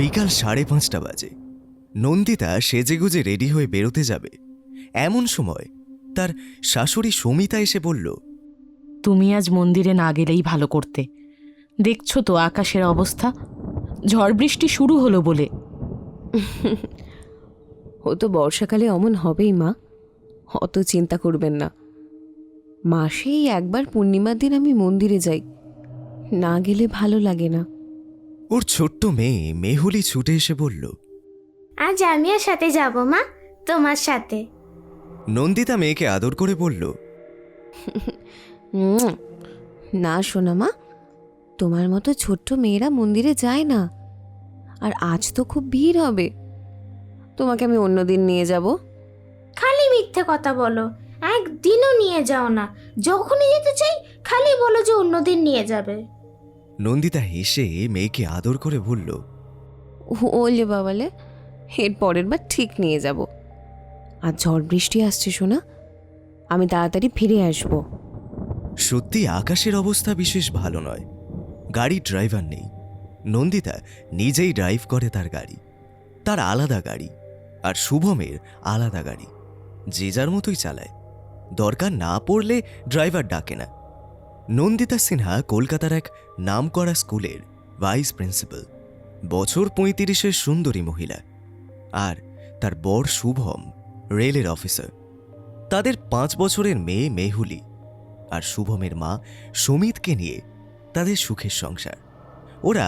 বিকাল 5:30 বাজে। নন্দিতা সেজেগুজে রেডি হয়ে বেরোতে যাবে, এমন সময় তার শাশুড়ি সমিতা এসে বলল, তুমি আজ মন্দিরে না গেলেই ভালো করতে। দেখছো তো আকাশের অবস্থা, ঝড় বৃষ্টি শুরু হলো বলে। ও তো বর্ষাকালে অমন হবেই মা, অত চিন্তা করবেন না। মাসেই একবার পূর্ণিমার দিন আমি মন্দিরে যাই, না গেলে ভালো লাগে না। ওর ছোট্ট মেয়ে মেহুলি ছুটে এসে বলল, আজ আমিও সাথে যাব মা, তোমার সাথে। নন্দিতা মেয়েকে আদর করে বলল, না শোনা মা, তোমার মতো ছোট্ট মেয়েরা মন্দিরে যায় না। আর আজ তো খুব ভিড় হবে, তোমাকে আমি অন্যদিন নিয়ে যাব। খালি মিথ্যে কথা বলো, একদিনও নিয়ে যাও না। যখনই যেতে চাই খালি বলো যে অন্যদিন নিয়ে যাবে। নন্দিতা হেসে মেয়েকে আদর করে বলল, ওলে বাবালে, এর পরের বার ঠিক নিয়ে যাব। আর ঝড় বৃষ্টি আসছে শোনা, আমি তাড়াতাড়ি ফিরে আসব। সত্যি আকাশের অবস্থা বিশেষ ভালো নয়। গাড়ি ড্রাইভার নেই। নন্দিতা নিজেই ড্রাইভ করে তার গাড়ি, তার আলাদা গাড়ি, আর শুভমের আলাদা গাড়ি। যে যার মতোই চালায়, দরকার না পড়লে ড্রাইভার ডাকে না। নন্দিতা সিনহা কলকাতার এক নামকরা স্কুলের ভাইস প্রিন্সিপাল, বছর 35-এর সুন্দরী মহিলা। আর তার বর শুভম রেলের অফিসার। তাদের 5 বছরের মেয়ে মেহুলি আর শুভমের মা সমিতকে নিয়ে তাদের সুখের সংসার। ওরা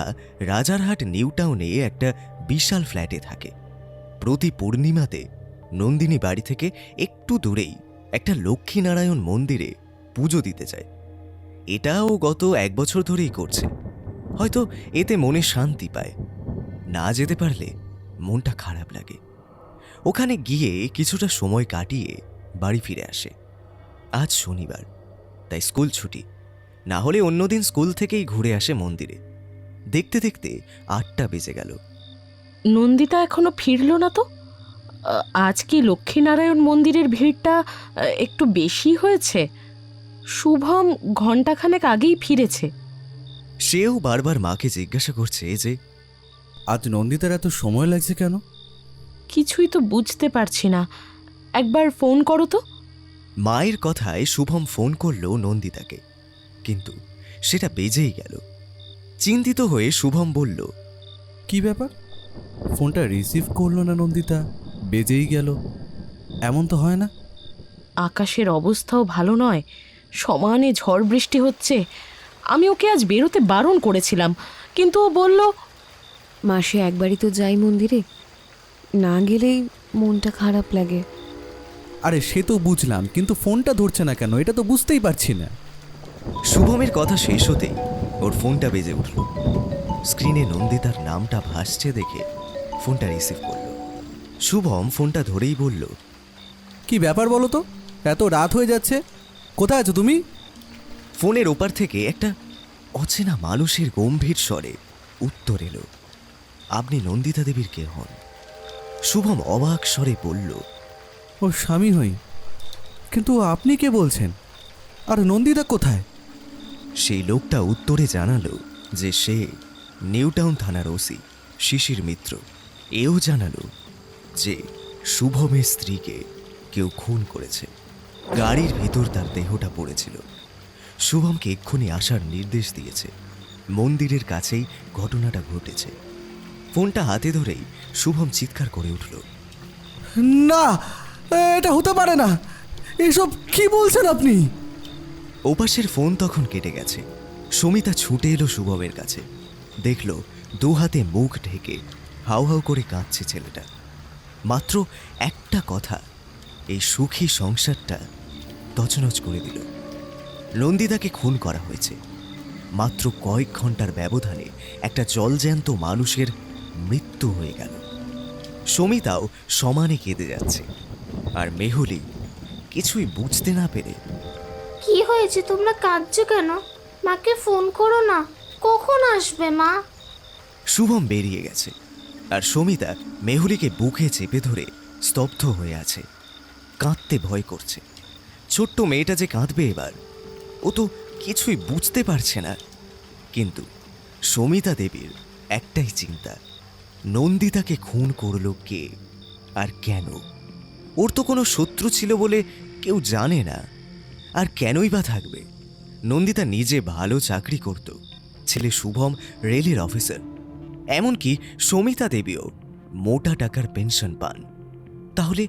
রাজারহাট নিউ টাউনে একটা বিশাল ফ্ল্যাটে থাকে। প্রতি পূর্ণিমাতে নন্দিনী বাড়ি থেকে একটু দূরেই একটা লক্ষ্মীনারায়ণ মন্দিরে পুজো দিতে যায়। এটাও গত 1 বছর ধরেই করছে। হয়তো এতে মনে শান্তি পায়। না যেতে পারলে মনটা খারাপ লাগে। ওখানে গিয়ে কিছুটা সময় কাটিয়ে বাড়ি ফিরে আসে। আজ শনিবার, তাই স্কুল ছুটি। না হলে অন্যদিন স্কুল থেকেই ঘুরে আসে মন্দিরে। দেখতে দেখতে 8টা বেজে গেল। নন্দিতা এখনো ফিরল না তো? আজ কি লক্ষ্মীনারায়ণ মন্দিরের ভিড়টা একটু বেশি হয়েছে? শুভম ঘণ্টাখানেক আগেই ফিরেছে। সেও বারবার মাকে জিজ্ঞাসা করছে যে আজ নন্দিতার এত সময় লাগছে কেন? কিছুই তো বুঝতে পারছি না, একবার ফোন করো তো। মায়ের কথায় শুভম ফোন করল নন্দিতাকে, কিন্তু সেটা বেজেই গেল। চিন্তিত হয়ে শুভম বলল, কি ব্যাপার, ফোনটা রিসিভ করলো না নন্দিতা, বেজেই গেল? এমন তো হয় না। আকাশের অবস্থাও ভালো নয়, সমানে ঝড় বৃষ্টি হচ্ছে। আমি ওকে আজ বেরোতে বারণ করেছিলাম, কিন্তু ও বলল, মাসে একবারই তো যাই মন্দিরে, না গেলেই মনটা খারাপ লাগে। আরে সে তো বুঝলাম, কিন্তু ফোনটা ধরছে না কেন, এটা তো বুঝতেই পারছি না। শুভমের কথা শেষ হতেই ওর ফোনটা বেজে উঠল। স্ক্রিনে নন্দিতার নামটা ভাসছে দেখে ফোনটা রিসিভ করল। শুভম ফোনটা ধরেই বলল, কি ব্যাপার বলো তো, এত রাত হয়ে যাচ্ছে, কোথায় আছো তুমি? ফোনের ওপার থেকে একটা অচেনা মানুষের গম্ভীর স্বরে উত্তর এলো, আপনি নন্দিতা দেবীর কে হন? শুভম অবাক স্বরে বলল, ওর স্বামী হই। কিন্তু আপনি কে বলছেন? আর নন্দিতা কোথায়? সেই লোকটা উত্তরে জানালো যে সে নিউটাউন থানার ওসি শিশির মিত্র। এও জানালো যে শুভমের স্ত্রীকে কেউ খুন করেছে। গাড়ির ভিতর তার দেহটা পড়েছিল। শুভমকে এক্ষুনি আসার নির্দেশ দিয়েছে। মন্দিরের কাছেই ঘটনাটা ঘটেছে। ফোনটা হাতে ধরেই শুভম চিৎকার করে উঠল, না, এটা হতে পারে না, এসব কি বলছেন আপনি? ওপাশের ফোন তখন কেটে গেছে। সমিতা ছুটে এলো শুভমের কাছে। দেখল 2 হাতে মুখ ঢেকে হাউ হাউ করে কাঁদছে ছেলেটা। মাত্র একটা কথা এই সুখী সংসারটা তছনছ করে দিল। নন্দিতাকে খুন করা হয়েছে। মাত্র কয়েক ঘন্টার ব্যবধানে একটা জলজ্যান্ত মানুষের মৃত্যু হয়ে গেল। সমিতাও সমানে কেঁদে যাচ্ছে। আর মেহুলি কিছুই বুঝতে না পেরে, কি হয়েছে, তোমরা কাঁদছো কেন? মাকে ফোন করো না, কখন আসবে মা? শুভম বেরিয়ে গেছে। আর সমিতা মেহুলিকে বুকে চেপে ধরে স্তব্ধ হয়ে আছে। কাঁদতে ভয় করছে। ছোট্ট মেয়েটা যে কাঁদবে এবার, ও তো কিছুই বুঝতে পারছে না। কিন্তু সমিতা দেবীর একটাই চিন্তা, নন্দিতাকে খুন করল কে আর কেন? ওর তো কোনো শত্রু ছিল বলে কেউ জানে না, আর কেনই বা থাকবে? নন্দিতা নিজে ভালো চাকরি করত, ছেলে শুভম রেলের অফিসার, এমনকি সমিতা দেবীও মোটা টাকার পেনশন পান। তাহলে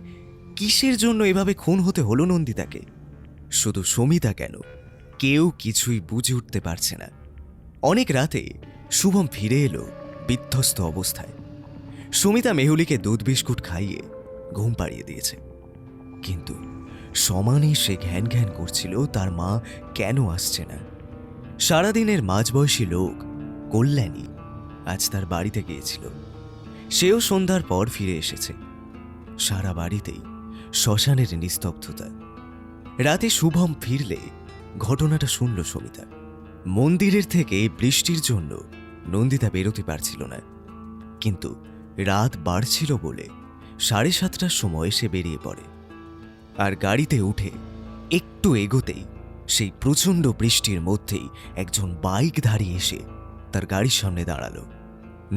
কিসের জন্য এভাবে খুন হতে হলো নন্দিতাকে? শুধু সমিতা কেন, কেউ কিছুই বুঝে উঠতে পারছে না। অনেক রাতে শুভম ফিরে এলো বিধ্বস্ত অবস্থায়। সুমিতা মেহুলিকে দুধ বিস্কুট খাইয়ে ঘুম পাড়িয়ে দিয়েছে, কিন্তু সমানে সে ঘ্যান ঘ্যান করছিল তার মা কেন আসছে না। সারাদিনের মাঝবয়সী লোক কল্যাণী আজ তার বাড়িতে গিয়েছিল। সেও সন্ধ্যার পর ফিরে এসেছে। সারা বাড়িতেই শ্মশানের নিস্তব্ধতা। রাতে শুভম ফিরলে ঘটনাটা শুনল সমিতা। মন্দিরের থেকে বৃষ্টির জন্য নন্দিতা বেরোতে পারছিল না, কিন্তু রাত বাড়ছিল বলে 7:30টার সময় সে বেরিয়ে পড়ে। আর গাড়িতে উঠে একটু এগোতেই সেই প্রচণ্ড বৃষ্টির মধ্যেই একজন বাইকধারী এসে তার গাড়ির সামনে দাঁড়ালো।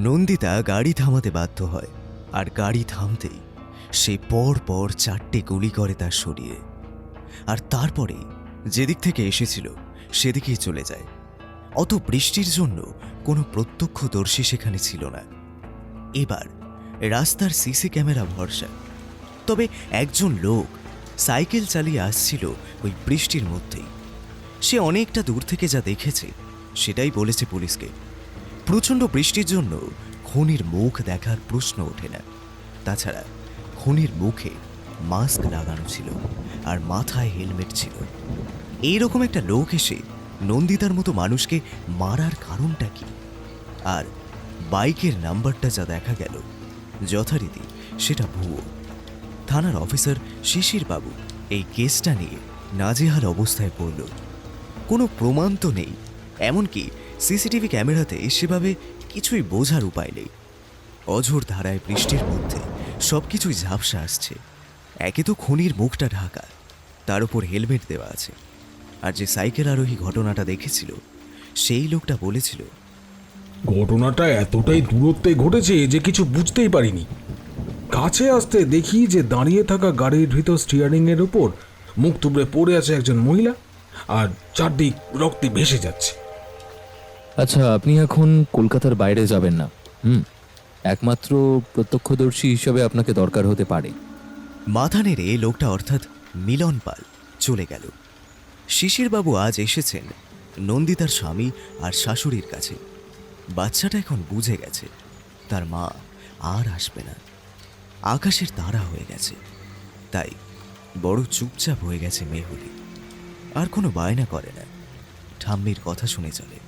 নন্দিতা গাড়ি থামাতে বাধ্য হয়, আর গাড়ি থামতেই সে পর পর 4টে গুলি করে তার শরীরে। আর তারপরেই যেদিক থেকে এসেছিল সেদিকেই চলে যায়। অত বৃষ্টির জন্য কোনো প্রত্যক্ষদর্শী সেখানে ছিল না। এবার রাস্তার সিসি ক্যামেরা ভরসা। তবে একজন লোক সাইকেল চালিয়ে আসছিল ওই বৃষ্টির মধ্যেই। সে অনেকটা দূর থেকে যা দেখেছে সেটাই বলেছে পুলিশকে। প্রচণ্ড বৃষ্টির জন্য খুনির মুখ দেখার প্রশ্ন ওঠে না। তাছাড়া খুনির মুখে মাস্ক লাগানো ছিল আর মাথায় হেলমেট ছিল। এইরকম একটা লোক এসে নন্দিতার মতো মানুষকে মারার কারণটা কি? আর বাইকের নাম্বারটা যা দেখা গেল যথারীতি সেটা ভুয়ো। থানার অফিসার শিশির বাবু এই কেসটা নিয়ে নাজেহাল অবস্থায় পড়ল। কোনো প্রমাণ তো নেই, এমনকি সিসিটিভি ক্যামেরাতে সেভাবে কিছুই বোঝার উপায় নেই। অঝোর ধারায় বৃষ্টির মধ্যে সবকিছুই ঝাপসা আসছে। একে তো খুনির মুখটা ঢাকা, তার উপর হেলমেট দেওয়া আছে। আর যে সাইকেল আরোহী ঘটনাটা দেখেছিল সেই লোকটা বলেছিল, ঘটনাটা এতটাই দূরত্বে ঘটেছে যে কিছু বুঝতেই পারিনি। কাছে আসতে দেখি যে দাঁড়িয়ে থাকা গাড়ির ভিতর স্টিয়ারিং এর উপর মুখ তুবড়ে পড়ে আছে একজন মহিলা, আর চারদিক রক্তে ভেসে যাচ্ছে। আচ্ছা, আপনি এখন কলকাতার বাইরে যাবেন না। একমাত্র প্রত্যক্ষদর্শী হিসেবে আপনাকে দরকার হতে পারে। মাথা নেড়ে লোকটা অর্থাৎ মিলন পাল চলে গেল। শিশিরবাবু আজ এসেছেন নন্দিতার স্বামী আর শাশুড়ির কাছে। বাচ্চাটা এখন বুঝে গেছে তার মা আর আসবে না। আকাশের তারা হয়ে গেছে, তাই বড় চুপচাপ হয়ে গেছে মেহুলি। আর কোনো বায়না করে না, ঠাম্মির কথা শুনে চলে।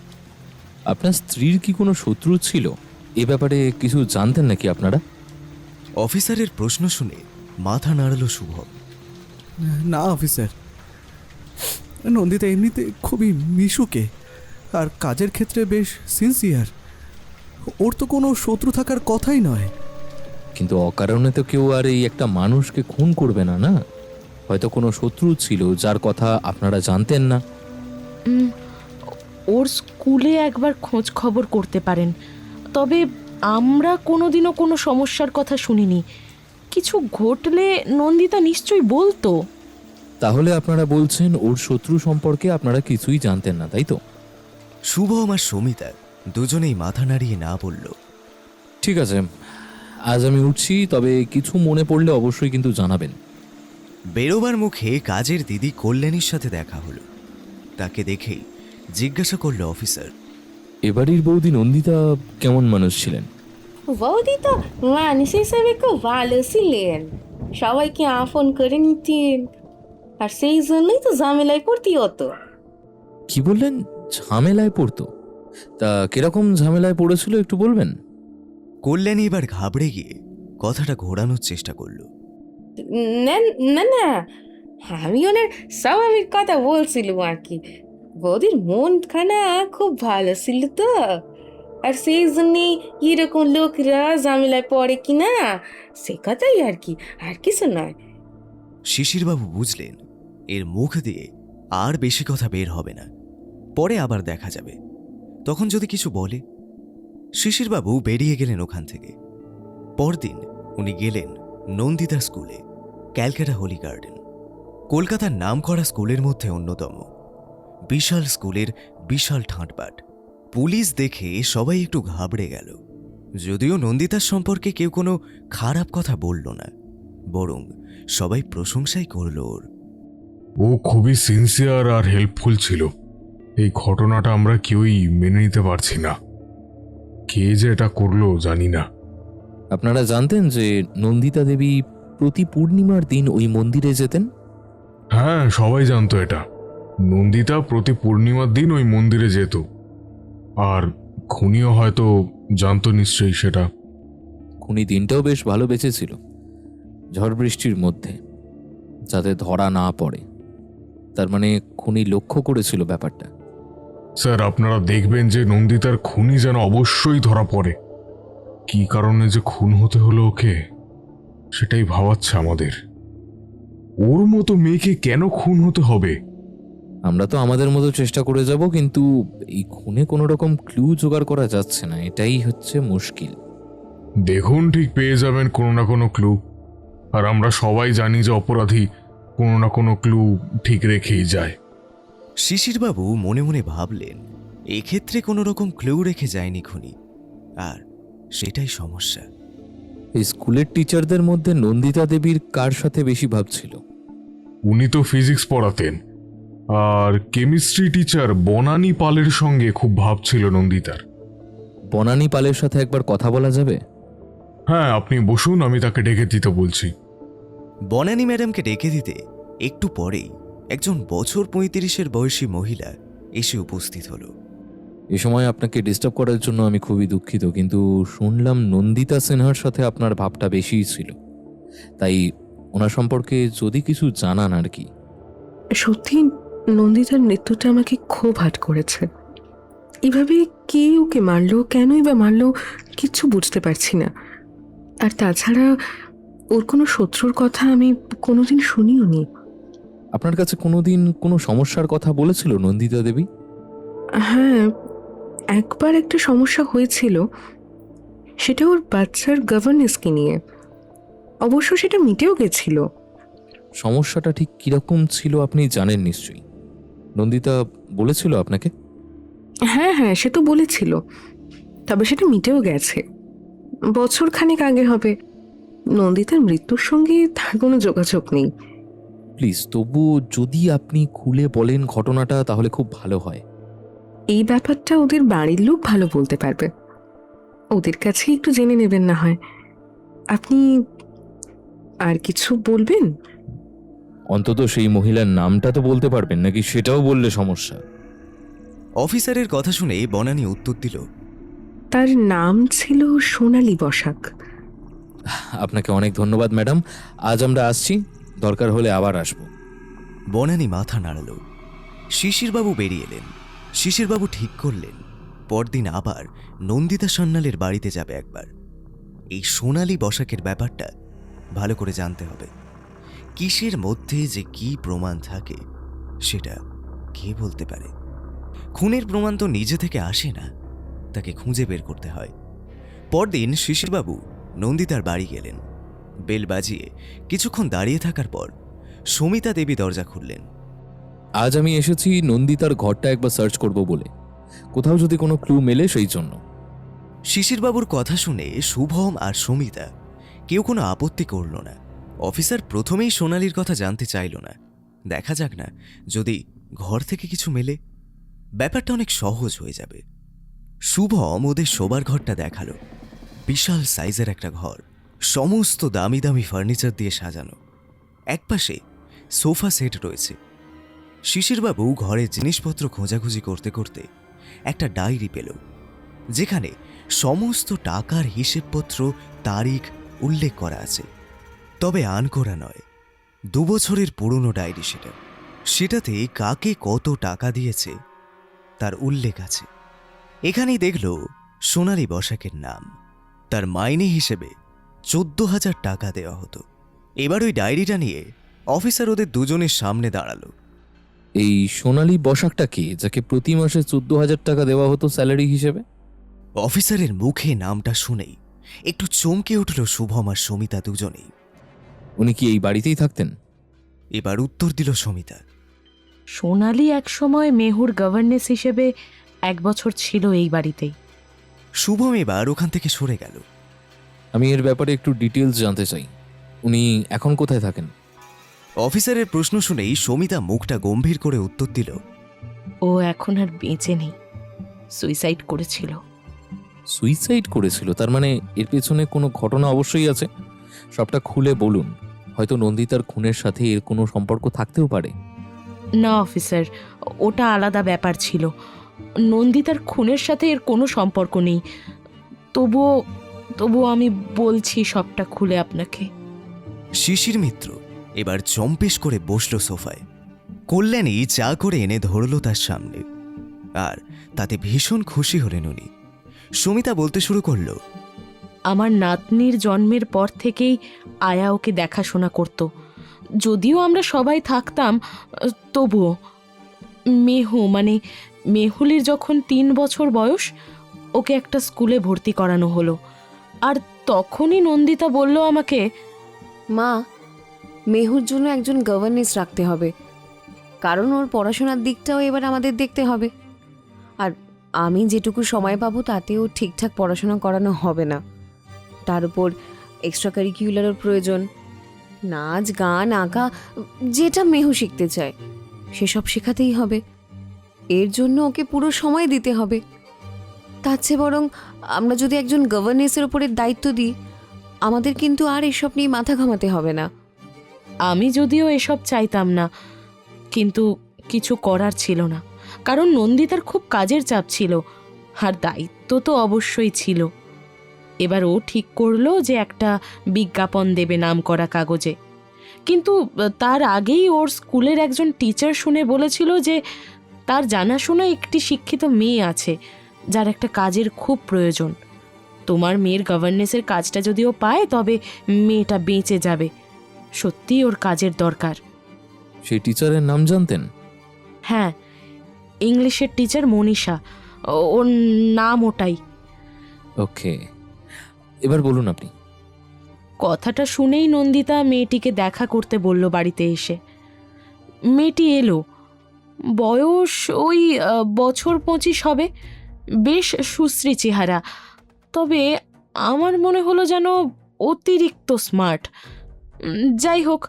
আপনার স্ত্রীর কি কোনো শত্রু ছিল? এ ব্যাপারে কিছু জানতেন নাকি আপনারা? অফিসারের প্রশ্ন শুনে মাথা নাড়ল শুভম। না অফিসার, নন্দিতা এমনিতে খুবই মিশুকে আর কাজের ক্ষেত্রে বেশ সিনসিয়ার। ওর তো কোনো শত্রু থাকার কথাই নয়। কিন্তু অকারণে তো কেউ আর এই একটা মানুষকে খুন করবে না, না? হয়তো কোনো শত্রু ছিল যার কথা আপনারা জানতেন না। ওর স্কুলে একবার খোঁজ খবর করতে পারেন, তবে আমরা কোনোদিনও কোনো সমস্যার কথা শুনিনি। কিছু ঘটলে নন্দিতা নিশ্চয়ই বলতো। তাহলে আপনারা বলছেন ওর শত্রু সম্পর্কে আপনারা কিছুই জানতেন না, তাই তো? শুভম আর সমিতা দুজনেই মাথা নাড়িয়ে না বলল। ঠিক আছে, আজ আমি উঠছি, তবে কিছু মনে পড়লে অবশ্যই কিন্তু জানাবেন। বেরোবার মুখে কাজের দিদি কল্যাণীর সাথে দেখা হলো। তাকে দেখেই জিজ্ঞাসা করলো অফিসার, এবাড়ির বৌদি নন্দিতা কেমন মানুষ ছিলেন? বৌদি তো মানুষ হিসেবে খুব ভালো ছিলেন, সবাইকে আপন করে নিতেন, আর সেই জন্যই তো ঝামেলায় পড়তে হতো। কি বললেন? ঝামেলায় পড়তো? তা কিরকম ঝামেলায় পড়েছিল একটু বলবেন? কল্যাণী এবার ঘাবড়ে গিয়ে কথাটা ঘোরানোর চেষ্টা করলো। না না না, আমি ওনার স্বাভাবিক কথা বলছিলাম আর কি। বৌদির মনখানা খুব ভালো ছিল তো, আর সেই জন্যই এরকম লোকরা ঝামেলায় পড়ে কি না, সে কথাই আর কি, আর কিছু নয়। শিশিরবাবু বুঝলেন এর মুখ দিয়ে আর বেশি কথা বের হবে না, পরে আবার দেখা যাবে, তখন যদি কিছু বলে। শিশিরবাবু বেরিয়ে গেলেন ওখান থেকে। পরদিন উনি গেলেন নন্দিতা স্কুলে, ক্যালকাটা হোলি গার্ডেন, কলকাতার নামকরা স্কুলের মধ্যে অন্যতম। বিশাল স্কুলের বিশাল ঠাঁটবাট। পুলিশ দেখে সবাই একটু ঘাবড়ে গেল, যদিও নন্দিতার সম্পর্কে কেউ কোনো খারাপ কথা বলল না, বরং সবাই প্রশংসাই করল ওর। ও খুবই সিনসিয়ার আর হেল্পফুল ছিল। এই ঘটনাটা আমরা কেউই মেনে নিতে পারছি না। কে যে এটা করলো জানি না। আপনারা জানতেন যে নন্দিতা দেবী প্রতি পূর্ণিমার দিন ওই মন্দিরে যেতেন? হ্যাঁ, সবাই জানতো এটা। নন্দিতা প্রতি পূর্ণিমার দিন ওই মন্দিরে যেত, আর খুনিও হয়তো জানতো নিশ্চয়ই সেটা। খুনি দিনটাও বেশ ভালো বেঁচেছিল, ঝড় বৃষ্টির মধ্যে, যাতে ধরা না পড়ে। তার মানে খুনি লক্ষ্য করেছিল ব্যাপারটা। স্যার, আপনারা দেখবেন যে নন্দিতার খুনি যেন অবশ্যই ধরা পড়ে। কি কারণে যে খুন হতে হলো ওকে, সেটাই ভাবাচ্ছে আমাদের। ওর মতো মেয়েকে কেন খুন হতে হবে? আমরা তো আমাদের মতো চেষ্টা করে যাব, কিন্তু এই খুনে কোনো রকম ক্লু জোগাড় করা যাচ্ছে না, এটাই হচ্ছে মুশকিল। দেখুন, ঠিক পেয়ে যাবেন কোনো না কোনো ক্লু। আর আমরা সবাই জানি যে অপরাধী কোনো না কোনো ক্লু ঠিক রেখেই যায়। শিশিরবাবু মনে মনে ভাবলেন, এক্ষেত্রে কোনো রকম ক্লু রেখে যায়নি খুনি, আর সেটাই সমস্যা। এই স্কুলের টিচারদের মধ্যে নন্দিতা দেবীর কার সাথে বেশি ভাবছিল? উনি তো ফিজিক্স পড়াতেন, আর কেমিস্ট্রি টিচার বনানী পালের সঙ্গে খুব ভাব ছিল নন্দিতার। বনানী পালের সাথে একবার কথা বলা যাবে? হ্যাঁ, আপনি বসুন, আমি তাকে ডেকে দিতে বলছি। বনানী ম্যাডামকে ডেকে দিতে একটু পরেই একজন বছর 35-এর বয়সী মহিলা এসে উপস্থিত হলো। এ সময় আপনাকে ডিস্টার্ব করার জন্য আমি খুবই দুঃখিত, কিন্তু শুনলাম নন্দিতা সিনহার সাথে আপনার ভাবটা বেশিই ছিল, তাই ওনার সম্পর্কে যদি কিছু জানান আর কি। সত্যি নন্দিতার মৃত্যুটা আমাকে খুব হার্ট করেছে। এভাবে কে ওকে মারলো, কেনই বা মারলো, কিচ্ছু বুঝতে পারছি না। আর তাছাড়া ওর কোনো শত্রুর কথা আমি কোনোদিন শুনিও নি। আপনার কাছে কোনোদিন কোনো সমস্যার কথা বলেছিল নন্দিতা দেবী? হ্যাঁ, একবার একটা সমস্যা হয়েছিল, সেটা ওর বাচ্চার গভর্নেন্সকে নিয়ে। অবশ্য সেটা মিটেও গেছিল। সমস্যাটা ঠিক কিরকম ছিল আপনি জানেন নিশ্চয়ই। নন্দিতা বলেছিল আপনাকে? হ্যাঁ হ্যাঁ, সে তো বলেছিল, তবে সেটা মিটেও গেছে। বছর খানেক আগে হবে। নন্দিতার মৃত্যুর সঙ্গে তার কোনো যোগাযোগ নেই। প্লিজ তবু যদি আপনি খুলে বলেন ঘটনাটা, তাহলে খুব ভালো হয়। এই ব্যাপারটা ওদের বাড়ির লোক ভালো বলতে পারবে, ওদের কাছে একটু জেনে নেবেন না হয়। আপনি আর কিছু বলবেন? অন্তত সেই মহিলার নামটা তো বলতে পারবেন নাকি, সেটাও বললে সমস্যা। অফিসারের কথা শুনে বনানী উত্তর দিল, তার নাম ছিল সোনালী বসাক। আপনাকে অনেক ধন্যবাদ ম্যাডাম, আজ আমরা আসছি, দরকার হলে আবার আসব। বনানী মাথা নাড়াল। শিশিরবাবু বেরিয়ে এলেন। শিশিরবাবু ঠিক করলেন পরদিন আবার নন্দিতা সান্যালের বাড়িতে যাবে একবার। এই সোনালী বসাকের ব্যাপারটা ভালো করে জানতে হবে। কিসের মধ্যে যে কি প্রমাণ থাকে সেটা কে বলতে পারে। খুনের প্রমাণ তো নিজে থেকে আসে না, তাকে খুঁজে বের করতে হয়। পরদিন শিশিরবাবু নন্দিতার বাড়ি গেলেন। বেল বাজিয়ে কিছুক্ষণ দাঁড়িয়ে থাকার পর সমিতা দেবী দরজা খুললেন। আজ আমি এসেছি নন্দিতার ঘরটা একবার সার্চ করব বলে, কোথাও যদি কোনো ক্লু মেলে সেই জন্য। শিশিরবাবুর কথা শুনে শুভম আর সমিতা কেউ কোনো আপত্তি করল না। অফিসার প্রথমেই সোনালীর কথা জানতে চাইল না। দেখা যাক না, যদি ঘর থেকে কিছু মেলে ব্যাপারটা অনেক সহজ হয়ে যাবে। শুভম ওদের শোবার ঘরটা দেখালো। বিশাল সাইজের একটা ঘর, সমস্ত দামি দামি ফার্নিচার দিয়ে সাজানো। একপাশে সোফা সেট রয়েছে। শিশিরবাবু ঘরের জিনিসপত্র খোঁজাখুঁজি করতে করতে একটা ডায়েরি পেল, যেখানে সমস্ত টাকার হিসেবপত্র, তারিখ উল্লেখ করা আছে। তবে আনকোরা নয়, 2 বছরের পুরনো ডায়েরি সেটা। সেটাতে কাকে কত টাকা দিয়েছে তার উল্লেখ আছে। এখানেই দেখল সোনালী বসাকের নাম। তার মাইনে হিসেবে 14,000 টাকা দেওয়া হতো। এবার ওই ডায়েরিটা নিয়ে অফিসার ওদের দুজনের সামনে দাঁড়ালো। এই সোনালী বসাকটা কি, যাকে প্রতি মাসে 14,000 টাকা দেওয়া হতো স্যালারি হিসেবে? অফিসারের মুখে নামটা শুনেই একটু চমকে উঠল শুভম আর সমিতা দুজনেই। উনি কি এই বাড়িতেই থাকতেন? এবার উত্তর দিল সমিতা। সোনালি একসময় মেহুর গভর্নেস হিসেবে 1 বছর ছিল এই বাড়িতেই। শুভম এবার ওখান থেকে সরে গেল। আমি এর ব্যাপারে একটু ডিটেলস জানতে চাই। উনি এখন কোথায় থাকেন? অফিসারের প্রশ্ন শুনেই সমিতা মুখটা গম্ভীর করে উত্তর দিল, ও এখন আর বেঁচে নেই, সুইসাইড করেছিল। সুইসাইড করেছিল? তার মানে এর পেছনে কোনো ঘটনা অবশ্যই আছে। সবটা খুলে বলুন, হয়তো নন্দিতার খুনের সাথে এর কোনো সম্পর্ক থাকতেও পারে। না অফিসার, ওটা আলাদা ব্যাপার ছিল। নন্দিতার খুনের সাথে এর কোনো সম্পর্ক নেই। তবুও আমি বলছি সবটা খুলে আপনাকে। শিশির মিত্র এবার চম্পেশ করে বসল সোফায়। কল্যাণী চা করে এনে ধরল তার সামনে, আর তাতে ভীষণ খুশি হলেন উনি। সমিতা বলতে শুরু করল, আমার নাতনির জন্মের পর থেকেই আয়া ওকে দেখাশোনা করত। যদিও আমরা সবাই থাকতাম, তবুও মেহুলির যখন 3 বছর বয়স, ওকে একটা স্কুলে ভর্তি করানো হলো। আর তখনই নন্দিতা বলল আমাকে, মা, মেহুর জন্য একজন গভর্নেস রাখতে হবে, কারণ ওর পড়াশোনার দিকটাও এবার আমাদের দেখতে হবে। আর আমি যেটুকু সময় পাবো তাতেও ঠিকঠাক পড়াশোনা করানো হবে না। তার উপর এক্সট্রা কারিকুলারের প্রয়োজন, নাচ গান আঁকা, যেটা মেহু শিখতে চায় সেসব শেখাতেই হবে। এর জন্য ওকে পুরো সময় দিতে হবে। তার চেয়ে বরং আমরা যদি একজন গভর্নেসের ওপরে দায়িত্ব দিই, আমাদের কিন্তু আর এসব নিয়ে মাথা ঘামাতে হবে না। আমি যদিও এসব চাইতাম না, কিন্তু কিছু করার ছিল না, কারণ নন্দিতার খুব কাজের চাপ ছিল, আর দায়িত্ব তো অবশ্যই ছিল। এবার ও ঠিক করলো যে একটা বিজ্ঞাপন দেবে নামকরা কাগজে। কিন্তু তার আগেই ওর স্কুলের একজন টিচার শুনে বলেছিল যে তার জানাশোনা একটি শিক্ষিত মেয়ে আছে যার একটা কাজের খুব প্রয়োজন। তোমার মেয়ের গভর্নেসের কাজটা যদি ও পায়, তবে মেয়েটা বেঁচে যাবে। সত্যি ওর কাজের দরকার। সেই টিচারের নাম জানতেন? হ্যাঁ, ইংলিশের টিচার মনীষা, ওর নাম ওটাই। ওকে, এবার বলুন আপনি। কথাটা শুনেই নন্দিতা মেয়েটিকে দেখা করতে বলল বাড়িতে এসে। মেয়েটি এলো। বয়স ওই বছর 25 হবে, বেশ সুশ্রী চেহারা, তবে আমার মনে হলো যেন অতিরিক্ত স্মার্ট। যাই হোক,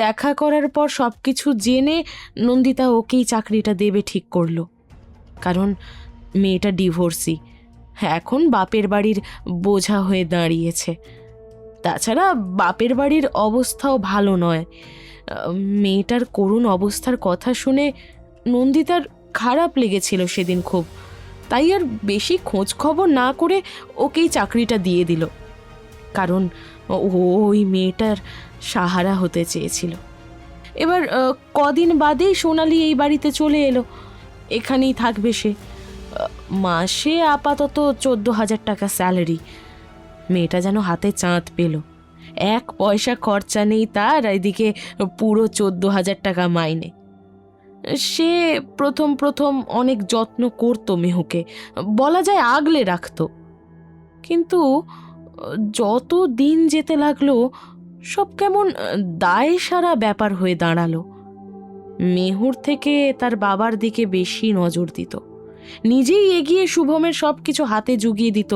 দেখা করার পর সব কিছু জেনে নন্দিতা ওকেই চাকরিটা দেবে ঠিক করলো। কারণ মেয়েটা ডিভোর্সি, এখন বাপের বাড়ির বোঝা হয়ে দাঁড়িয়েছে। তাছাড়া বাপের বাড়ির অবস্থাও ভালো নয়। মেয়েটার করুণ অবস্থার কথা শুনে নন্দিতার খারাপ লেগেছিল সেদিন খুব, তাই আর বেশি খোঁজ খবর না করে ওকেই চাকরিটা দিয়ে দিল, কারণ ওই মেয়েটার সাহারা হতে চেয়েছিল। এবার কদিন বাদেই সোনালি এই বাড়িতে চলে এলো, এখানেই থাকবে সে। মাসে আপাতত 14,000 টাকা স্যালারি। মেয়েটা যেন হাতে চাঁদ পেল, 1 পয়সা খরচা নেই তার, এদিকে পুরো 14,000 টাকা মাইনে। সে প্রথম অনেক যত্ন করতো মেহুকে, বলা যায় আগলে রাখতো। কিন্তু যত দিন যেতে লাগলো, সব কেমন দায় সারা ব্যাপার হয়ে দাঁড়ালো। মেহুর থেকে তার বাবার দিকে বেশি নজর দিত, নিজেই এগিয়ে শুভমের সব কিছু হাতে জুগিয়ে দিত।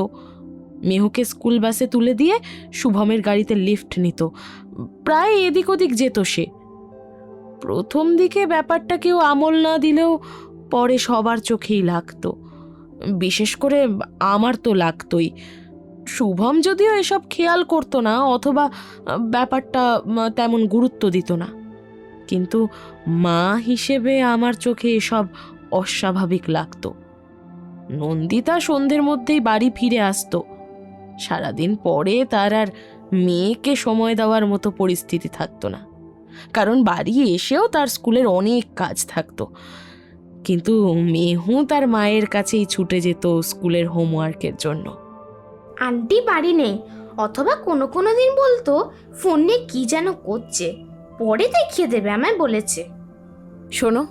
মেহুকে স্কুল বাসে তুলে দিয়ে শুভমের গাড়িতে লিফট নিত, প্রায় এদিক ওদিক যেত সে। প্রথম দিকে ব্যাপারটা কেউ আমল না দিলেও পরে সবার চোখেই লাগতো, বিশেষ করে আমার তো লাগতোই। শুভম যদিও এসব খেয়াল করতো না, অথবা ব্যাপারটা তেমন গুরুত্ব দিত না, কিন্তু মা হিসেবে আমার চোখে এসব অস্বাভাবিক লাগতো। নন্দিতা সন্ধ্যের মধ্যেই বাড়ি ফিরে আসতো। সারাদিন পরে তার আর মেয়েকে সময় দেওয়ার মতো পরিস্থিতি থাকতো না, কারণ বাড়ি এসেও তার স্কুলের অনেক কাজ থাকতো। কিন্তু মেহু তার মায়ের কাছেই ছুটে যেত স্কুলের হোমওয়ার্কের জন্য। আন্টি বাড়ি নেই, অথবা কোনো দিন বলতো ফোনে কি যেন করছে, পরে দেখিয়ে দেবে আমায় বলেছে। শোনো,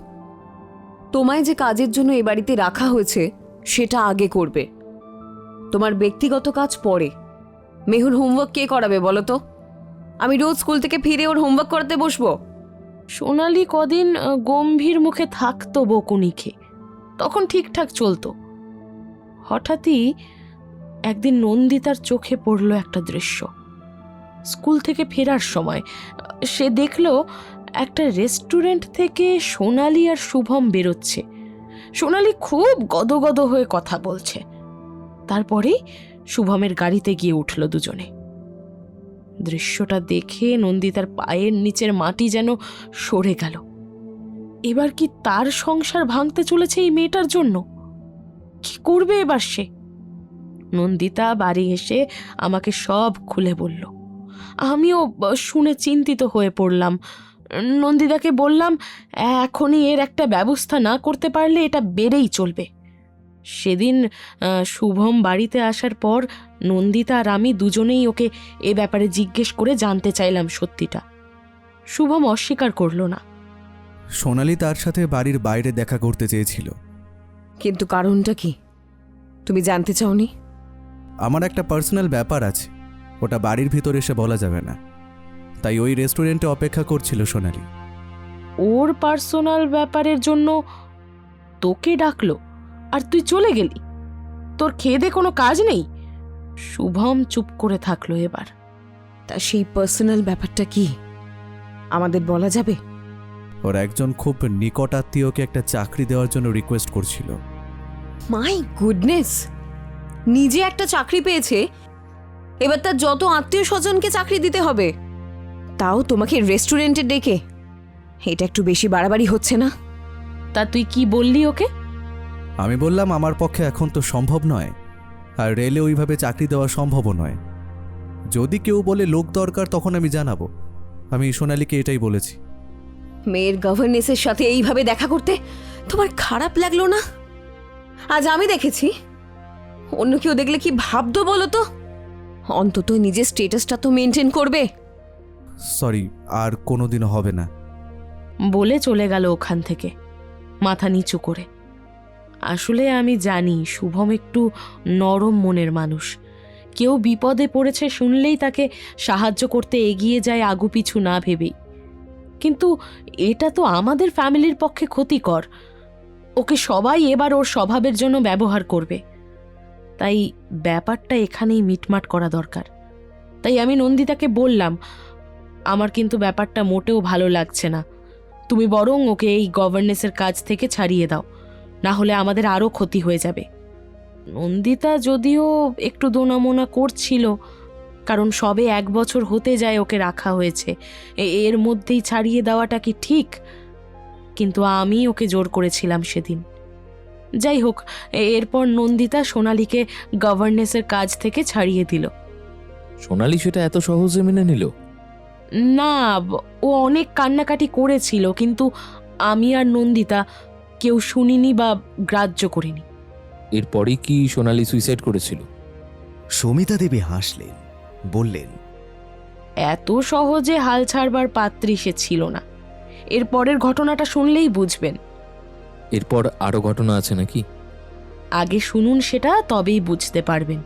তোমায় যে কাজের জন্য এ বাড়িতে রাখা হয়েছে সেটা আগে করবে, তোমার ব্যক্তিগত কাজ পরে। মেহুর হোমওয়ার্ক কে করাবে বলো তো? আমি রোজ স্কুল থেকে ফিরে ওর হোমওয়ার্ক করাতে বসবো? সোনালি কদিন গম্ভীর মুখে থাকতো বকুনিকে, তখন ঠিকঠাক চলতো। হঠাৎই একদিন নন্দিতার চোখে পড়ল একটা দৃশ্য। স্কুল থেকে ফেরার সময় সে দেখল একটা রেস্টুরেন্ট থেকে সোনালি আর শুভম বেরোচ্ছে। সোনালি খুব গদগদ হয়ে কথা বলছে। তারপরেই শুভমের গাড়িতে গিয়ে উঠল দুজনে। দৃশ্যটা দেখে নন্দিতার পায়ের নিচের মাটি যেন সরে গেল। এবার কি তার সংসার ভাঙতে চলেছে এই মেয়েটার জন্য? কি করবে এবার সে? নন্দিতা বাড়ি এসে আমাকে সব খুলে বলল। আমিও শুনে চিন্তিত হয়ে পড়লাম। নন্দিতাকে বললাম, এখনই এর একটা ব্যবস্থা না করতে পারলে এটা বেড়েই চলবে। সেদিন শুভম বাড়িতে আসার পর নন্দিতা আর আমি দুজনেই ওকে এ ব্যাপারে জিজ্ঞেস করে জানতে চাইলাম সত্যিটা। শুভম অস্বীকার করলো না। সোনালি তার সাথে বাড়ির বাইরে দেখা করতে চেয়েছিল। কিন্তু কারণটা কি তুমি জানতে চাওনি? আমার একটা পার্সোনাল ব্যাপার আছে, ওটা বাড়ির ভিতর এসে বলা যাবে না, তাই ওই রেস্টুরেন্টে অপেক্ষা করছিল সোনালি। ওর পার্সোনাল ব্যাপারের জন্য তোকে ডাকলো আর তুই চলে গেলি? তোর খেদে কোনো কাজ নেই? শুভম চুপ করে থাকলো এবার। তা সেই পার্সোনাল ব্যাপারটা কি আমাদের বলা যাবে? ওর একজন খুব নিকট আত্মীয়কে একটা চাকরি দেওয়ার জন্য রিকোয়েস্ট করছিল। মাই গুডনেস, নিজে একটা চাকরি পেয়েছে, এবার তার যত আত্মীয় স্বজনকে চাকরি দিতে হবে, তাও তোমাকে রেস্টুরেন্টে ডেকে। এটা একটু বেশি বাড়াবাড়ি হচ্ছে না? তা তুই কি বললি ওকে? আমি বললাম আমার পক্ষে এখন তো সম্ভব নয়, আর রেলে ওইভাবে চাকরি দেওয়া সম্ভবও নয়। যদি কেউ বলে লোক দরকার তখন আমি জানাবো। আমি সোনালিকে এটাই বলেছি। মেয়ের গভর্নেন্সের সাথে এইভাবে দেখা করতে তোমার খারাপ লাগলো না? আজ আমি দেখেছি, অন্য কেউ দেখলে কি ভাবতো বলো তো? অন্তত নিজের স্টেটাসটা তো মেনটেন করবে। সরি, আর কোনোদিনও হবে না। বলে চলে গেল ওখান থেকে মাথা নিচু করে। আসলে আমি জানি শুভম একটু নরম মনের মানুষ। কেউ বিপদে পড়েছে শুনলেই তাকে সাহায্য করতে এগিয়ে যায় আগুপিছু না ভেবেই। কিন্তু এটা তো আমাদের ফ্যামিলির পক্ষে ক্ষতিকর। ওকে সবাই এবার ওর স্বভাবের জন্য ব্যবহার করবে। তাই ব্যাপারটা এখানেই মিটমাট করা দরকার। তাই আমি নন্দিতাকে বললাম, আমার কিন্তু ব্যাপারটা মোটেও ভালো লাগছে না। তুমি বরং ওকে এই গভর্নেন্সের কাজ থেকে ছাড়িয়ে দাও, না হলে আমাদের আরও ক্ষতি হয়ে যাবে। নন্দিতা যদিও একটু দোনামোনা করছিল, কারণ সবে 1 বছর হতে যায় ওকে রাখা হয়েছে, এর মধ্যেই ছাড়িয়ে দেওয়াটা কি ঠিক? কিন্তু আমি ওকে জোর করেছিলাম সেদিন। যাই হোক, এরপর নন্দিতা সোনালীকে গভর্নেন্সের কাজ থেকে ছাড়িয়ে দিল। সোনালি সেটা এত সহজে মেনে নিল? না, ও অনেক কান্নাকাটি করেছিল, কিন্তু আমি আর নন্দিতা কেউ শুনিনি বা গ্রাহ্য করিনি। এরপরই কি সোনালি সুইসাইড করেছিল? সমিতা দেবী হাসলেন, বললেন, এত সহজে হাল ছাড়বার পাত্রী সে ছিল না। এর পরের ঘটনাটা শুনলেই বুঝবেন। এরপর আরো ঘটনা আছে নাকি? আগে শুনুন সেটা, তবেই বুঝতে পারবেন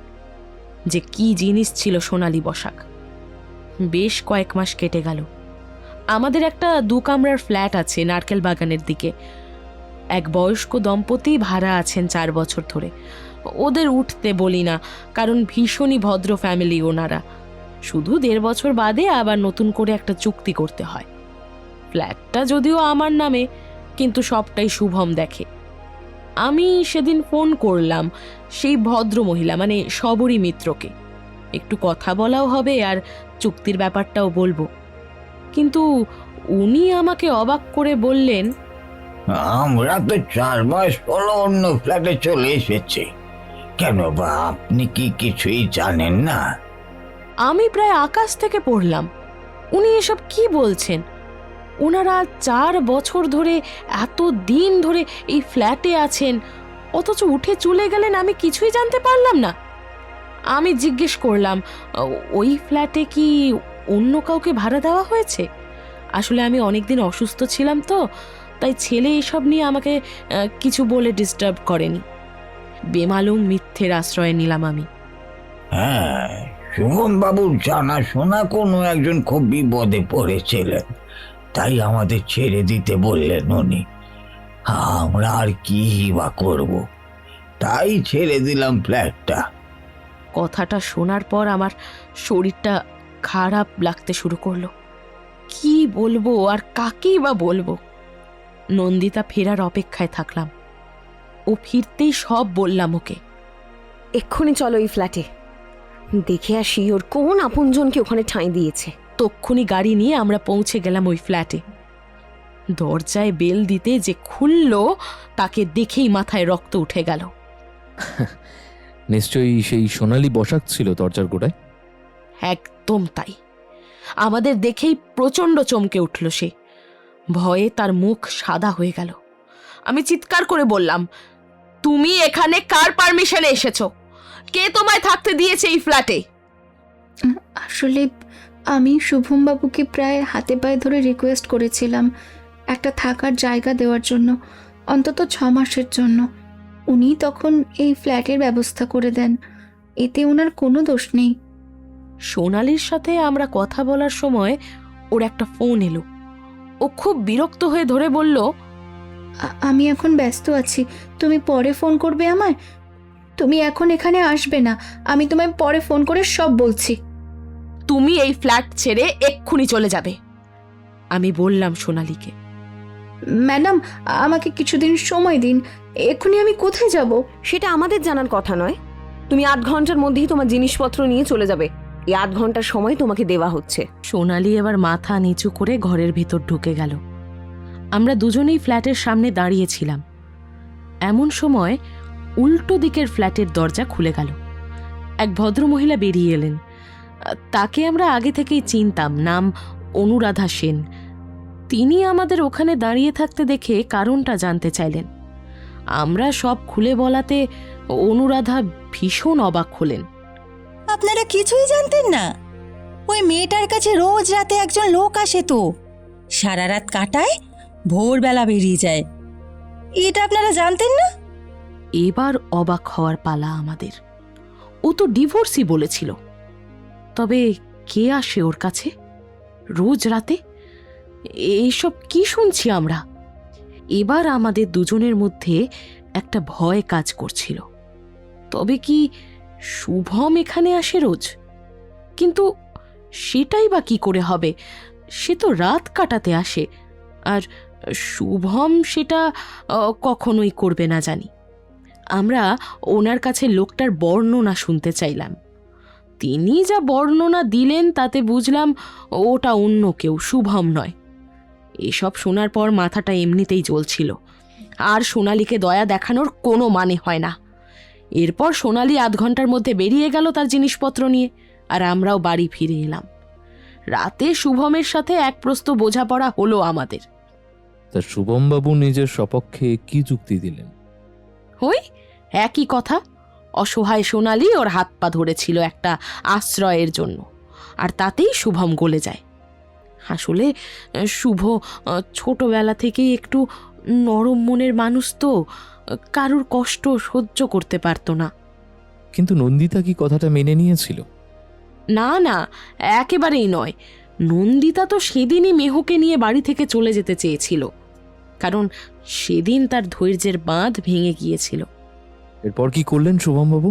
যে কি জিনিস ছিল সোনালী বসাক। বেশ কয়েক মাস কেটে গেল। আমাদের একটা 2 কামরার ফ্ল্যাট আছে নারকেল বাগানের দিকে। এক বয়স্ক দম্পতি ভাড়া আছেন 4 বছর ধরে। ওদের উঠতে বলি না, কারণ ভীষণই ভদ্র ফ্যামিলি ওনারা। শুধু 1.5 বছর বাদে আবার নতুন করে একটা চুক্তি করতে হয়। ফ্ল্যাটটা যদিও আমার নামে, কিন্তু সবটাই শুভম দেখে। আমি সেদিন ফোন করলাম সেই ভদ্র মহিলা, মানে সবরী মিত্রকে। একটু কথা বলাও হবে আর চুক্তির ব্যাপারটাও বলবো। কিন্তু উনি আমাকে অবাক করে বললেন, আমরা তো 4 মাস হলো অন্য ফ্ল্যাটে চলে এসেছি, কেন বা আপনি কি কিছুই জানেন না? আমি প্রায় আকাশ থেকে পড়লাম। উনি এসব কি বলছেন? ওনারা 4 বছর ধরে, এত দিন ধরে এই ফ্ল্যাটে আছেন, অথচ উঠে চলে গেলেন আমি কিছুই জানতে পারলাম না। আমি জিজ্ঞেস করলাম, ওই ফ্ল্যাটে কি অন্য কাউকে ভাড়া দেওয়া হয়েছে? আসলে আমি অনেকদিন অসুস্থ ছিলাম তো, তাই ছেলে এসব নিয়ে আমাকে কিছু বলে ডিস্টার্ব করেনি। বেমালুম মিথ্যের আশ্রয় নিলাম আমি। হ্যাঁ, শুভম বাবুর জানাশোনা কোনো একজন খুব বিপদে পড়েছিলেন, তাই আমাদের ছেড়ে দিতে বললেন উনি। আমরা আর কি বা করব, তাই ছেড়ে দিলাম ফ্ল্যাটটা। কথাটা শোনার পর আমার শরীরটা খারাপ লাগতে শুরু করলো। কি বলবো আর কাকেই বা বলবো। নন্দিতা ফেরার অপেক্ষায় থাকলাম। ও ফিরতেই সব বললাম ওকে। এক্ষুনি চলো এই ফ্ল্যাটে, দেখে আসি ওর কোন আপনজনকে ওখানে ঠাঁই দিয়েছে। তক্ষুনি গাড়ি নিয়ে আমরা পৌঁছে গেলাম ওই ফ্ল্যাটে। দরজায় বেল দিতে যে খুললো তাকে দেখেই মাথায় রক্ত উঠে গেল। নিশ্চয়ই সেই সোনালি বসাক ছিল দরজার গোড়ায়। একদম তাই। আমাদের দেখেই প্রচণ্ড চমকে উঠল সে। ভয়ে তার মুখ সাদা হয়ে গেল। আমি চিৎকার করে বললাম, তুমি এখানে কার পারমিশনে এসেছো? কে তোমায় থাকতে দিয়েছে এই ফ্ল্যাটে? আসলে আমি শুভমবাবুকে প্রায় হাতে পায়ে ধরে রিকোয়েস্ট করেছিলাম একটা থাকার জায়গা দেওয়ার জন্য, অন্তত 6 মাসের জন্য। উনি তখন এই ফ্ল্যাটের ব্যবস্থা করে দেন, এতে ওনার কোনো দোষ নেই। সোনালির সাথে আমরা কথা বলার সময় ওর একটা ফোন এলো। ও খুব বিরক্ত হয়ে ধরে বলল, আমি এখন ব্যস্ত আছি, তুমি পরে ফোন করবে আমায়। তুমি এখন এখানে আসবে না, আমি তোমায় পরে ফোন করে সব বলছি। তুমি এই ফ্ল্যাট ছেড়ে এক্ষুনি চলে যাবে। আমি বললাম সোনালিকে। ম্যাডাম, আমাকে কিছুদিন সময় দিন, এক্ষুনি আমি কোথায় যাব? সেটা আমাদের জানার কথা নয়। তুমি 8 ঘন্টার মধ্যেই তোমার জিনিসপত্র নিয়ে চলে যাবে। এই 8 ঘন্টার সময় তোমাকে দেওয়া হচ্ছে। সোনালি এবার মাথা নিচু করে ঘরের ভেতর ঢুকে গেল। আমরা দুজনেই ফ্ল্যাটের সামনে দাঁড়িয়েছিলাম। এমন সময় উল্টো দিকের ফ্ল্যাটের দরজা খুলে গেল। এক ভদ্রমহিলা বেরিয়ে এলেন। তাকে আমরা আগে থেকেই চিনতাম, নাম অনুরাধা সেন। তিনি আমাদের ওখানে দাঁড়িয়ে থাকতে দেখে কারণটা জানতে চাইলেন। আমরা সব খুলে বলাতে অনুরাধা ভীষণ অবাক হলেন। আপনারা কিছুই জানতেন না? ওই মেয়েটার কাছে রোজ রাতে একজন লোক আসে, তো সারা রাত কাটায়, ভোরবেলা বেরিয়ে যায়। এটা আপনারা জানতেন না? এবার অবাক হওয়ার পালা আমাদের। ও তো ডিভোর্সই বলেছিল, তবে কে আসে ওর কাছে রোজ রাতে? এইসব কি শুনছি আমরা? এবার আমাদের দুজনের মধ্যে একটা ভয় কাজ করছিল। তবে কি শুভম এখানে আসে রোজ? কিন্তু সেটাই বা কি করে হবে? সে তো রাত কাটাতে আসে, আর শুভম সেটা কখনোই করবে না জানি। আমরা ওনার কাছে লোকটার বর্ণনা শুনতে চাইলাম। তিনি যা বর্ণনা দিলেন তাতে বুঝলাম ওটা অন্য কেউ, শুভম নয়। এসব শোনার পর মাথাটা এমনিতেই জ্বলছিল, আর সোনালিকে দয়া দেখানোর কোনো মানে হয় না। এরপর সোনালি 8 ঘন্টার মধ্যে বেরিয়ে গেল তার জিনিসপত্র নিয়ে, আর আমরাও বাড়ি ফিরে এলাম। রাতে শুভমের সাথে এক প্রস্ত বোঝাপড়া হলো আমাদের। তা শুভমবাবু নিজের সপক্ষে কি যুক্তি দিলেন? ওই একই কথা। অসহায় সোনালি ওর হাত পা ধরেছিল একটা আশ্রয়ের জন্য, আর তাতেই শুভম গলে যায়। আসলে শুভ ছোটবেলা থেকেই একটু নরম মনের মানুষ, তো কারুর কষ্ট সহ্য করতে পারতো না। কিন্তু নন্দিতা কি কথাটা মেনে নিয়েছিল? না না, একেবারেই নয়। নন্দিতা তো সেদিনই মেহুকে নিয়ে বাড়ি থেকে চলে যেতে চেয়েছিল, কারণ সেদিন তার ধৈর্যের বাঁধ ভেঙে গিয়েছিল। এরপর কি করলেন শুভমবাবু?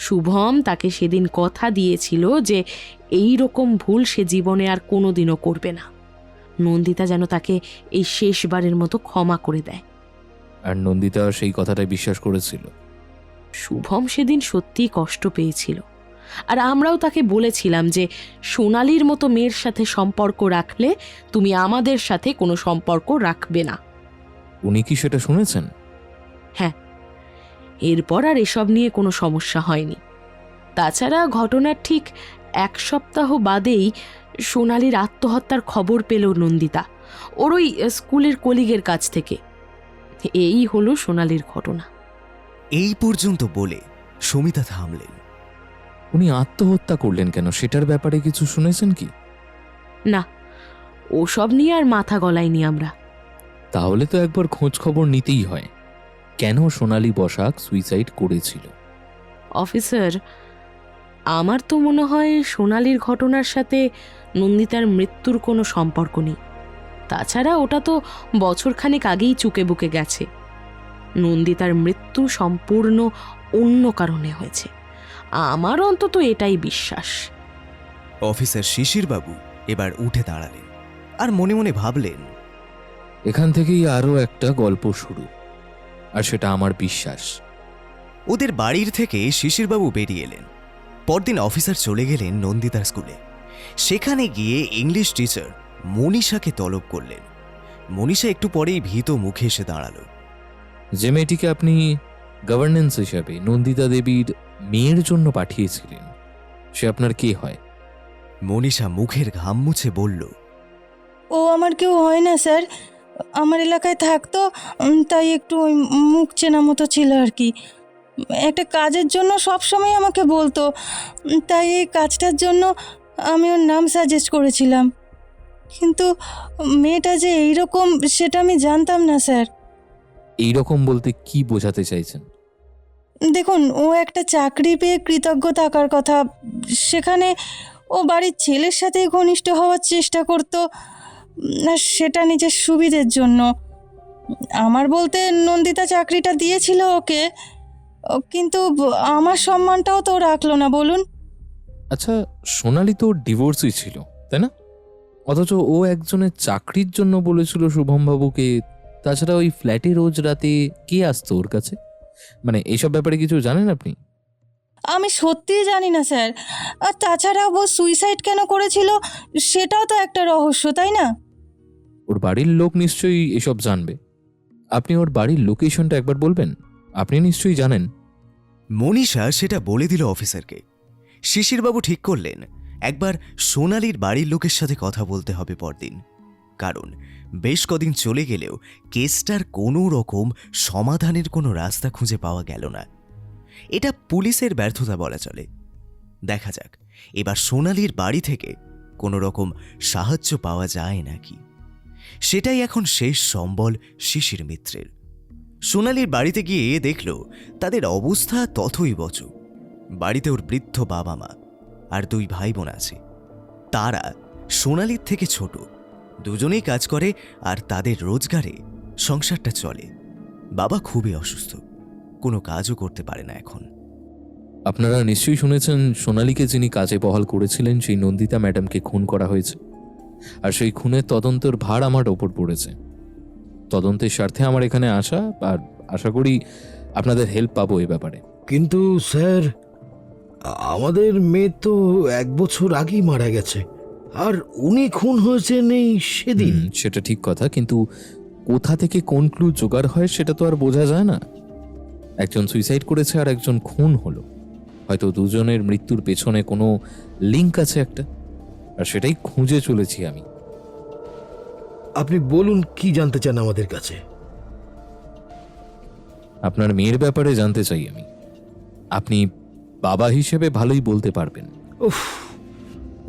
শুভম তাকে সেদিন কথা দিয়েছিল যে এই রকম ভুল সে জীবনে আর কোনোদিনও করবে না। নন্দিতা যেন তাকে এই শেষবারের মতো ক্ষমা করে দেয়। আর নন্দিতা সেই কথাটাই বিশ্বাস করেছিল। শুভম সেদিন সত্যিই কষ্ট পেয়েছিল, আর আমরাও তাকে বলেছিলাম যে সোনালির মতো মেয়ের সাথে সম্পর্ক রাখলে তুমি আমাদের সাথে কোনো সম্পর্ক রাখবে না। উনি কি সেটা শুনেছেন? হ্যাঁ, এরপর আর এসব নিয়ে কোনো সমস্যা হয়নি। তাছাড়া ঘটনার ঠিক 1 সপ্তাহ বাদেই সোনালির আত্মহত্যার খবর পেল নন্দিতা, ওর ওই স্কুলের কলিগের কাছ থেকে। এই হলো সোনালির ঘটনা। এই পর্যন্ত বলে সমিতা থামলেন। উনি আত্মহত্যা করলেন কেন, সেটার ব্যাপারে কিছু শুনেছেন কি? না, ওসব নিয়ে আর মাথা গলাইনি আমরা। তাহলে তো একবার খোঁজ খবর নিতেই হয়, কেন সোনালি বসাক সুইসাইড করেছিল। অফিসার, আমার তো মনে হয় সোনালির ঘটনার সাথে নন্দিতার মৃত্যুর কোনো সম্পর্ক নেই। তাছাড়া ওটা তো বছরখানেক আগেই চুকে বুকে গেছে। নন্দিতার মৃত্যু সম্পূর্ণ অন্য কারণে হয়েছে, আমার অন্তত এটাই বিশ্বাস। অফিসার শিশিরবাবু এবার উঠে দাঁড়ালেন আর মনে মনে ভাবলেন, এখান থেকেই আরও একটা গল্প শুরু, আর সেটা আমার বিশ্বাস। ওদের বাড়ির থেকে শিশিরবাবু বেরিয়ে এলেন। পরদিন অফিসার চলে গেলেন নন্দিতার স্কুলে। সেখানে গিয়ে ইংলিশ টিচার মনীষাকে তলব করলেন। মনীষা একটু পরেই ভীত মুখে এসে দাঁড়ালো। যে মেয়েটিকে আপনি গভর্নেন্স হিসাবে নন্দিতা দেবীর মেয়ের জন্য পাঠিয়েছিলেন, সে আপনার কে হয়? মনীষা মুখের ঘাম মুছে বলল, ও আমার কেউ হয় না স্যার, আমার এলাকায় থাকতো, তাই একটু ওই মুখ চেনা মতো ছিল আর কি। একটা কাজের জন্য সবসময় আমাকে বলতো, তাই এই কাজটার জন্য আমি ওর নাম সাজেস্ট করেছিলাম। কিন্তু মেয়েটা যে এইরকম সেটা আমি জানতাম না স্যার। এই রকম বলতে কি বোঝাতে চাইছেন? দেখুন, ও একটা চাকরি পেয়ে কৃতজ্ঞ থাকার কথা, সেখানে ও বাড়ির ছেলের সাথে ঘনিষ্ঠ হওয়ার চেষ্টা করতো, আর সেটা নিজের সুবিধের জন্য। আমার বলতে নন্দিতা চাকরিটা দিয়েছিল ওকে, কিন্তু আমার সম্মানটাও তো রাখলো না, বলুন। আচ্ছা, সোনালি তো ডিভোর্সই ছিল, তাই না? অথচ ও একজনের চাকরির জন্য বলেছিল শুভমবাবুকে। তাছাড়া ওই ফ্ল্যাটে রোজ রাতে কে আসতো ওর কাছে? মানে এইসব ব্যাপারে কিছু জানেন আপনি? আমি সত্যিই জানি না স্যার। আর তাছাড়া ও সুইসাইড কেন করেছিল সেটাও তো একটা রহস্য, তাই না? ওর বাড়ির লোক নিশ্চয়ই এসব জানবে। আপনি ওর বাড়ির লোকেশনটা একবার বলবেন? আপনি নিশ্চয়ই জানেন। মনীষা সেটা বলে দিল অফিসারকে। শিশিরবাবু ঠিক করলেন একবার সোনালির বাড়ির লোকের সাথে কথা বলতে হবে পরদিন। কারণ বেশ কদিন চলে গেলেও কেসটার কোনো রকম সমাধানের কোনো রাস্তা খুঁজে পাওয়া গেল না। এটা পুলিশের ব্যর্থতা বলা চলে। দেখা যাক এবার সোনালির বাড়ি থেকে কোনো রকম সাহায্য পাওয়া যায় নাকি। সেটাই এখন শেষ সম্বল শিশির মিত্রের। সোনালির বাড়িতে গিয়ে দেখল তাদের অবস্থা তথৈবচ। বাড়িতে ওর বৃদ্ধ বাবা মা আর 2 ভাই বোন আছে। তারা সোনালির থেকে ছোট, দুজনেই কাজ করে আর তাদের রোজগারে সংসারটা চলে। বাবা খুবই অসুস্থ, কোনো কাজও করতে পারে না এখন। আপনারা নিশ্চয়ই শুনেছেন সোনালিকে যিনি কাজে বহাল করেছিলেন সেই নন্দিতা ম্যাডামকে খুন করা হয়েছে, আর সেই খুনের তদন্তের ভার আমার ওপর পড়েছে। তদন্তের স্বার্থে আমার এখানে আসা, আর আশা করি আপনাদের হেল্প পাবো এই ব্যাপারে। কিন্তু স্যার, আমাদের মেয়ে তো 1 বছর আগেই মারা গেছে, আর উনি খুন হয়েছেন এই সেদিন। সেটা ঠিক কথা, কিন্তু কোথা থেকে কোন ক্লু জোগাড় হয় সেটা তো আর বোঝা যায় না। একজন সুইসাইড করেছে আর একজন খুন হলো, হয়তো দুজনের মৃত্যুর পেছনে কোনো লিঙ্ক আছে একটা, আর সেটাই খুঁজে চলেছি আমি। আপনি বলুন, কি জানতে চান আমাদের কাছে? আপনার মেয়ের ব্যাপারে জানতে চাই আমি। আপনি বাবা হিসেবে ভালোই বলতে পারবেন। উফ,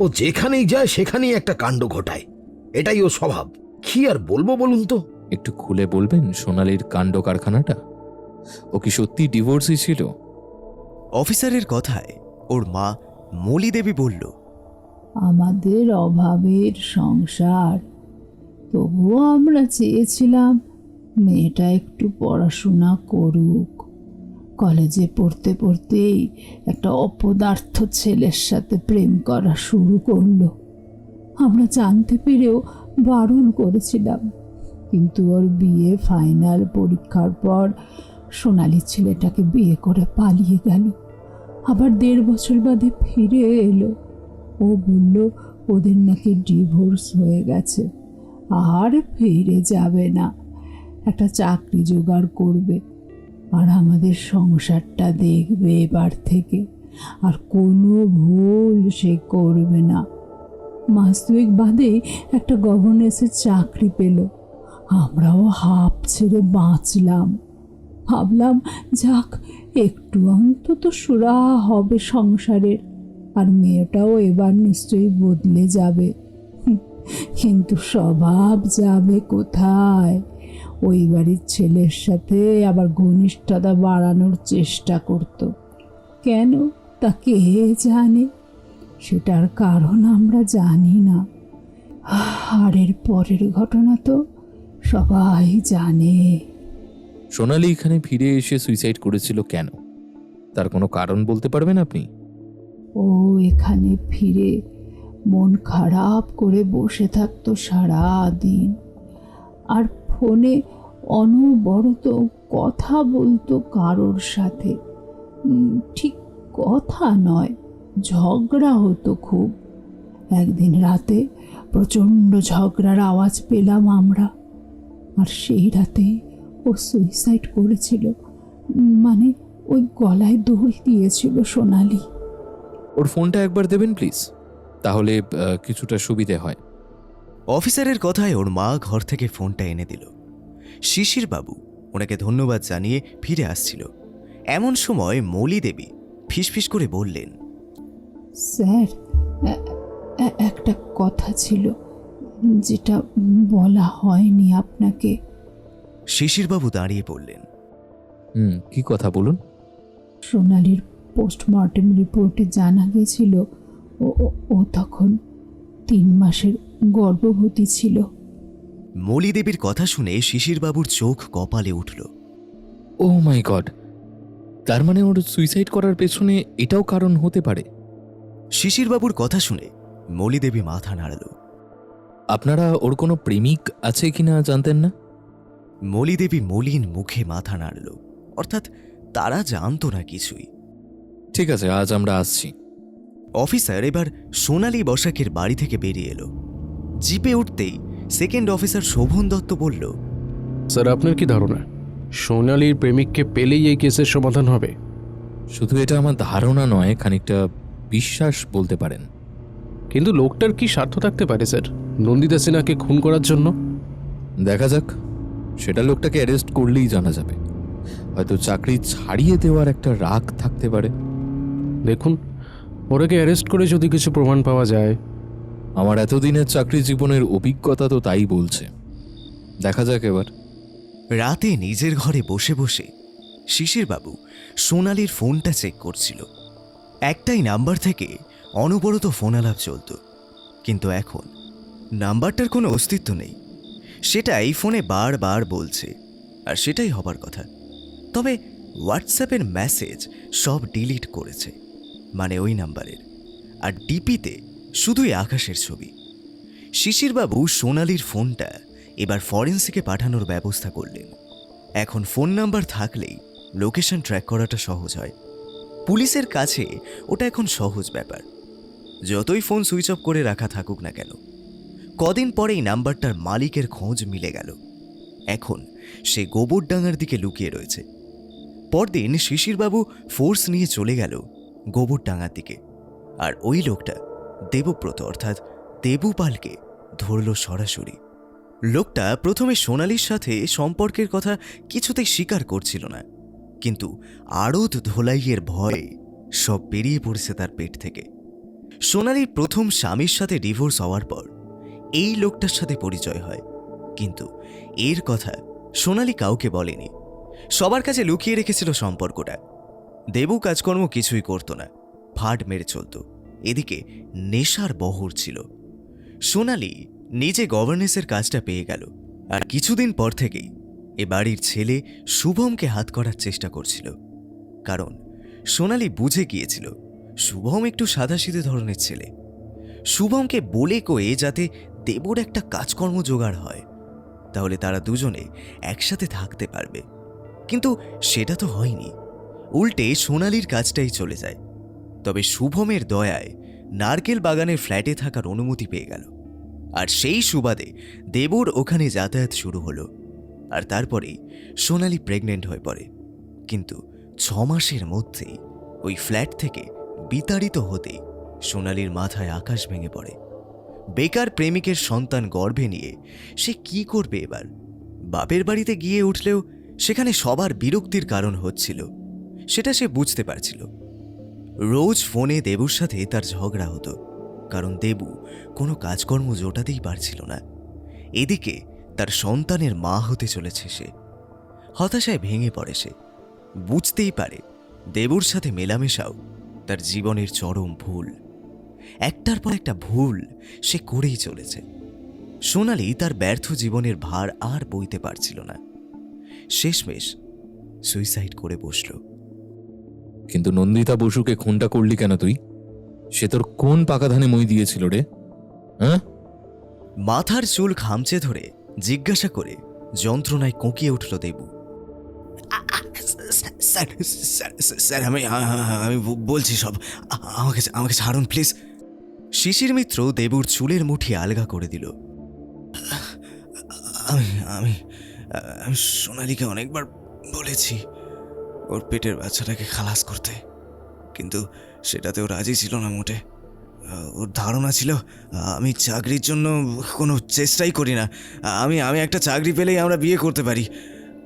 ও যেখানেই যায় সেখানেই একটা কাণ্ড ঘটায়, এটাই ও স্বভাব। কি আর বলবো বলুন তো? একটু খুলে বলবেন সোনালির কাণ্ড কারখানাটা? ও কি সত্যি ডিভোর্সই ছিল? অফিসারের কথায় ওর মা মলি দেবী বলল, আমাদের অভাবের সংসার, তবুও আমরা চেয়েছিলাম মেয়েটা একটু পড়াশোনা করুক। কলেজে পড়তে পড়তেই একটা অপদার্থ ছেলের সাথে প্রেম করা শুরু করলো। আমরা জানতে পেরেও বারণ করেছিলাম, কিন্তু ওর বিয়ে ফাইনাল পরীক্ষার পর সোনালি ছেলেটাকে বিয়ে করে পালিয়ে গেল। আবার 1.5 বছর বাদে ফিরে এলো। ও বলল ওদের নাকি ডিভোর্স হয়ে গেছে, আর ফিরে যাবে না, একটা চাকরি জোগাড় করবে আর আমাদের সংসারটা দেখবে এবার থেকে, আর কোনো ভুল সে করবে না। 2 মাস বাদেই একটা গভর্নেন্সের চাকরি পেল। আমরাও হাঁপ ছেড়ে বাঁচলাম। ভাবলাম যাক, একটু অন্তত সুরাহা হবে সংসারের, আর মেয়েটাও এবার নিশ্চয়ই বদলে যাবে। কিন্তু স্বভাব যাবে কোথায়? ওই বাড়ির ছেলের সাথে আবার ঘনিষ্ঠতা বাড়ানোর চেষ্টা করত। কেন তা কে জানে, সেটার কারণ আমরা জানি না। আর এর পরের ঘটনা তো সবাই জানে। সোনালি এখানে ফিরে এসে সুইসাইড করেছিল কেন? তার কোনো কারণ বলতে পারবেন আপনি? ও এখানে ফিরে মন খারাপ করে বসে থাকতো সারা দিন, আর ফোনে অনবরত কথা বলতো কারোর সাথে। ঠিক কথা নয়, ঝগড়া হতো খুব। একদিন রাতে প্রচণ্ড ঝগড়ার আওয়াজ পেলাম আমরা, আর সেই রাতে ও সুইসাইড করেছিল। মানে ওই গলায় দড়ি দিয়েছিল সোনালি। ওর ফোনটা একবার দেবেন প্লিজ, তাহলে কিছুটা সুবিধে হয়। অফিসারের কথায় ওর মা ঘর থেকে ফোনটা এনে দিল। শিশির বাবু ওনাকে ধন্যবাদ জানিয়ে ফিরে আসছিল। এমন সময় মৌলি দেবী ফিসফিস করে বললেন, স্যার, একটা কথা ছিল যেটা বলা হয়নি আপনাকে। শিশিরবাবু দাঁড়িয়ে পড়লেন। কি কথা বলুন। সোনালির পোস্টমর্টেম রিপোর্টে জানা গেছিল ও তখন 3 মাসের গর্ভবতী ছিল। মৌলি দেবীর কথা শুনে শিশিরবাবুর চোখ কপালে উঠল। ও মাই গড, তার মানে ওর সুইসাইড করার পেছনে এটাও কারণ হতে পারে? শিশিরবাবুর কথা শুনে মৌলি দেবী মাথা নাড়ল। আপনারা ওর কোনো প্রেমিক আছে কিনা জানতেন না? মৌলি দেবী মলিন মুখে মাথা নাড়ল, অর্থাৎ তারা জানতো না কিছুই। ঠিক আছে, আজ আমরা আসছি। অফিসার এবার সোনালি বসাকের বাড়ি থেকে বেরিয়ে এলো। জিপে উঠতেই সেকেন্ড অফিসার শোভন দত্ত বলল, স্যার, আপনার কি ধারণা সোনালির প্রেমিককে পেলেই এই কেসের সমাধান হবে? শুধু এটা আমার ধারণা নয়, খানিকটা বিশ্বাস বলতে পারেন। কিন্তু লোকটার কি স্বার্থ থাকতে পারে স্যার নন্দিতা সিনহাকে খুন করার জন্য? দেখা যাক, সেটা লোকটাকে অ্যারেস্ট করলেই জানা যাবে। হয়তো চাকরি ছাড়িয়ে দেওয়ার একটা রাগ থাকতে পারে। দেখুন, ওরাকে অ্যারেস্ট করে যদি কিছু প্রমাণ পাওয়া যায়। আমার এতদিনের চাকরি জীবনের অভিজ্ঞতা তো তাই বলছে। দেখা যাক এবার। রাতে নিজের ঘরে বসে বসে শিশিরবাবু সোনালির ফোনটা চেক করছিল। একটাই নাম্বার থেকে অনবরত ফোন আলাপ চলত, কিন্তু এখন নাম্বারটার কোনো অস্তিত্ব নেই। সেটাই ফোনে বারবার বলছে, আর সেটাই হবার কথা। তবে হোয়াটসঅ্যাপের মেসেজ সব ডিলিট করেছে, মানে ওই নাম্বারের। আর ডিপিতে শুধুই আকাশের ছবি। শিশিরবাবু সোনালির ফোনটা এবার ফরেন্সিকে পাঠানোর ব্যবস্থা করলেন। এখন ফোন নাম্বার থাকলেই লোকেশন ট্র্যাক করাটা সহজ হয়। পুলিশের কাছে ওটা এখন সহজ ব্যাপার, যতই ফোন সুইচ অফ করে রাখা থাকুক না কেন। কদিন পরেই নাম্বারটার মালিকের খোঁজ মিলে গেল। এখন সে গোবরডাঙ্গার দিকে লুকিয়ে রয়েছে। পরদিন শিশিরবাবু ফোর্স নিয়ে চলে গেল গোবরডাঙ্গার দিকে, আর ওই লোকটা দেবব্রত অর্থাৎ দেবুপালকে ধরল সরাসরি। লোকটা প্রথমে সোনালির সাথে সম্পর্কের কথা কিছুতেই স্বীকার করছিল না, কিন্তু আড়ত ধোলাইয়ের ভয়ে সব বেরিয়ে পড়েছে তার পেট থেকে। সোনালির প্রথম স্বামীর সাথে ডিভোর্স হওয়ার পর এই লোকটার সাথে পরিচয় হয়, কিন্তু এর কথা সোনালি কাউকে বলেনি। সবার কাছে লুকিয়ে রেখেছিল সম্পর্কটা। দেবু কাজকর্ম কিছুই করত না, ফাট মেরে চলত। এদিকে নেশার বহর ছিল। সোনালি নিজে গভর্নেন্সের কাজটা পেয়ে গেল, আর কিছুদিন পর থেকেই এ বাড়ির ছেলে শুভমকে হাত করার চেষ্টা করছিল। কারণ সোনালি বুঝে গিয়েছিল শুভম একটু সাদাসিধে ধরনের ছেলে। শুভমকে বলে কয়ে যাতে দেবর একটা কাজকর্ম জোগাড় হয়, তাহলে তারা দুজনে একসাথে থাকতে পারবে। কিন্তু সেটা তো হয়নি, উল্টে সোনালির কাজটাই চলে যায়। তবে শুভমের দয়ায় নারকেল বাগানের ফ্ল্যাটে থাকার অনুমতি পেয়ে গেল, আর সেই সুবাদে দেবর ওখানে যাতায়াত শুরু হলো। আর তারপরেই সোনালি প্রেগনেন্ট হয়ে পড়ে। কিন্তু 6 মাসের মধ্যেই ওই ফ্ল্যাট থেকে বিতাড়িত হতেই সোনালির মাথায় আকাশ ভেঙে পড়ে। বেকার প্রেমিকের সন্তান গর্ভে নিয়ে সে কি করবে এবার? বাপের বাড়িতে গিয়ে উঠলেও সেখানে সবার বিরক্তির কারণ হচ্ছিল, সেটা সে বুঝতে পারছিল। রোজ ফোনে দেবুর সাথে তার ঝগড়া হতো, কারণ দেবু কোনো কাজকর্ম জোটাতেই পারছিল না। এদিকে তার সন্তানের মা হতে চলেছে সে। হতাশায় ভেঙে পড়ে সে। বুঝতেই পারে দেবুর সাথে মেলামেশাও তার জীবনের চরম ভুল। একটার পর একটা ভুল সে করেই চলেছে। সোনালি তার ব্যর্থ জীবনের ভার আর বইতে পারছিল না। শেষমেশ সুইসাইড করে বসল। কিন্তু নন্দিতা বসুকে খুনটা করলি কেন তুই? সে তোর কোন পাকা ধানে মই দিয়েছিল রে? হ্যাঁ? মাথার চুল খামচে ধরে জিজ্ঞাসা করে যন্ত্রণায় কোঁকিয়ে উঠল দেবু। স্যার স্যার স্যার আমি আমি বলছি সব, আমাকে আমাকে ছাড়ুন প্লিজ। শিশির মিত্র দেবুর চুলের মুঠি আলগা করে দিল। আমি আমি আমি সোনালীকে অনেকবার বলেছি ওর পেটের বাচ্চাটাকে খালাস করতে, কিন্তু সেটাতেও রাজি ছিল না মোটে। ওর ধারণা ছিল আমি চাকরির জন্য কোনো চেষ্টাই করি না, আমি আমি একটা চাকরি পেলেই আমরা বিয়ে করতে পারি।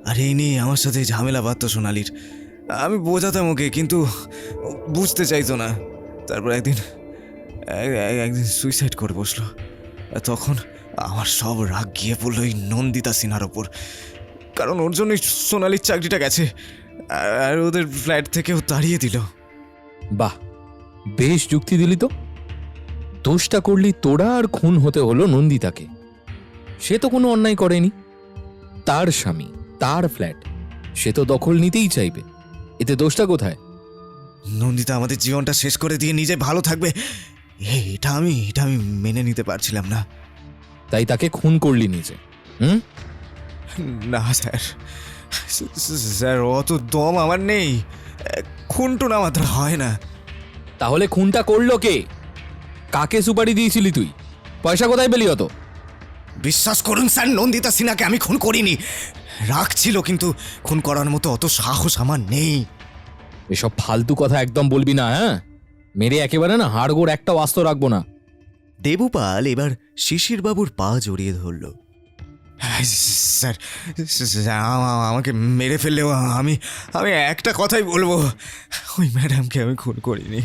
আর এই নিয়ে আমার সাথে ঝামেলা বাঁধত সোনালির। আমি বোঝাতাম ওকে, কিন্তু বুঝতে চাইতো না। তারপর একদিন সুইসাইড করে বসলো। তখন আমার সব রাগ গিয়ে পড়লো এই নন্দিতা সিনহার ওপর, কারণ ওর জন্যই সোনালির চাকরিটা গেছে আর ওদের ফ্ল্যাট থেকেও তাড়িয়ে দিল। বাহ, বেশ যুক্তি দিলি তো। দোষটা করলি তোরা, আর খুন হতে হলো নন্দিতাকে। সে তো কোনো অন্যায় করেনি। তার স্বামী, তার ফ্ল্যাট, সে তো দখল নিতেই চাইবে। এতে দোষটা কোথায়? নন্দিতা আমাদের জীবনটা শেষ করে দিয়ে নিজে ভালো থাকবে, এটা আমি মেনে নিতে পারছিলাম না। তাই তাকে খুন করলি নিজে? না স্যার, স্যার অত দম আমার নেই, খুনটুন আমার দ্বারা হয় না। তাহলে খুনটা করলো কে? কাকে সুপারি দিয়েছিলি তুই? পয়সা কোথায় পেলি অত? বিশ্বাস করুন স্যার, নন্দিতা সিনহাকে আমি খুন করিনি। রাগ ছিল, কিন্তু খুন করার মতো অত সাহস আমার নেই। এসব ফালতু কথা একদম বলবি না, হ্যাঁ? মেরে একেবারে না হাড়গোড় একটা আস্ত রাখবো না। দেবুপাল এবার শিশিরবাবুর পা জড়িয়ে ধরল। স্যার, আমাকে মেরে ফেললেও আমি আমি একটা কথাই বলবো, ওই ম্যাডামকে আমি খুন করিনি।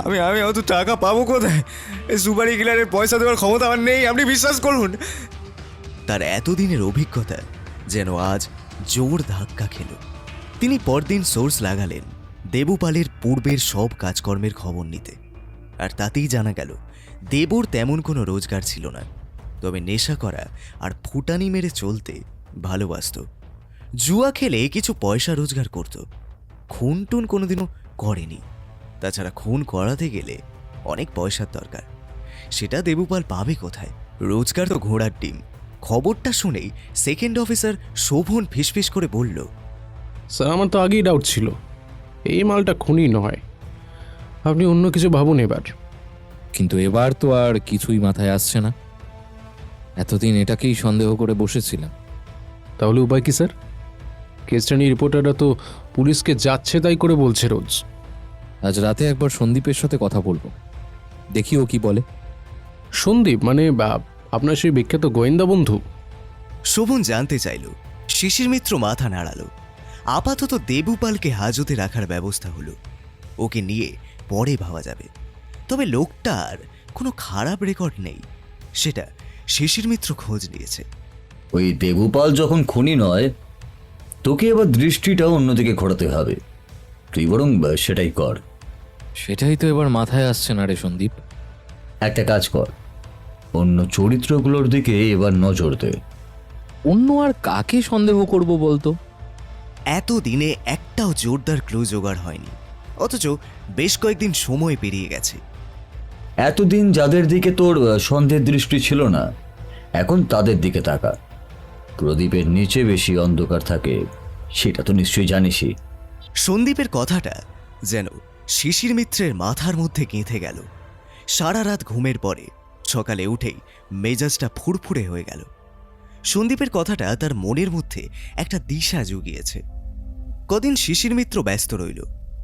আমি আমি অত টাকা পাবো কোথায়? সুপারি কিলারের পয়সা দেওয়ার ক্ষমতা আমার নেই, আপনি বিশ্বাস করুন। তার এতদিনের অভিজ্ঞতা যেন আজ জোর ধাক্কা খেল। তিনি পরদিন সোর্স লাগালেন দেবুপালের পূর্বের সব কাজকর্মের খবর নিতে। আর তাতেই জানা গেল দেবুর তেমন কোনো রোজগার ছিল না, তবে নেশা করা আর ফুটানি মেরে চলতে ভালোবাসত। জুয়া খেলে কিছু পয়সা রোজগার করত, খুন টুন কোনোদিনও করেনি। তাছাড়া খুন করাতে গেলে অনেক পয়সার দরকার, সেটা দেবুপাল পাবে কোথায়? রোজগার তো ঘোড়ার ডিম। খবরটা শুনেই সেকেন্ড অফিসার শোভন ফিসফিস করে বলল, স্যার আমার তো আগেই ডাউট ছিল, এই মালটা খুনি নয়, আপনি অন্য কিছু ভাবুন এবার। কিন্তু এবার তো আর কিছুই মাথায় আসছে না। এতদিন এটাকেই সন্দেহ করে বসেছিলাম। তাহলে উপায় কি স্যার? কেসটা নিয়ে রিপোর্টাররা তো পুলিশকে যাচ্ছে তাই করে বলছে রোজ। আজ রাতে একবার সন্দীপের সাথে কথা বলবো, দেখি ও কি বলে। সন্দীপ মানে আপনার সেই বিখ্যাত গোয়েন্দা বন্ধু? শোভন জানতে চাইল। শিশির মিত্র মাথা নাড়াল। আপাতত দেবুপালকে হাজতে রাখার ব্যবস্থা হলো, ওকে নিয়ে পরে ভাবা যাবে। তবে লোকটার কোনো খারাপ রেকর্ড নেই, সেটা শিশির মিত্র খোঁজ নিয়েছে। ওই দেবুপাল যখন খুনি নয়, তোকে এবার দৃষ্টিটা অন্যদিকে ঘোরাতে হবে। তুই বরং সেটাই কর। সেটাই তো এবার মাথায় আসছে না রে সন্দীপ। একটা কাজ কর, অন্য চরিত্রগুলোর দিকে এবার নজর দে। অন্য আর কাকে সন্দেহ করব বলতো? এতদিনে একটাও জোরদার ক্লু জোগাড় হয়নি, অথচ বেশ কয়েকদিন সময় পেরিয়ে গেছে। এতদিন যাদের দিকে তোর সন্দেহের দৃষ্টি ছিল না, এখন তাদের দিকে তাকা। প্রদীপের নিচে বেশি অন্ধকার থাকে, সেটা তো নিশ্চয়ই জানিসই। সন্দীপের কথাটা যেন শিশির মিত্রের মাথার মধ্যে গেঁথে গেল। সারা রাত ঘুমের পরে সকালে উঠেই মেজাজটা ফুরফুরে হয়ে গেল। সন্দীপের কথাটা তার মনের মধ্যে একটা দিশা জুগিয়েছে। কদিন শিশির মিত্র ব্যস্ত রইল,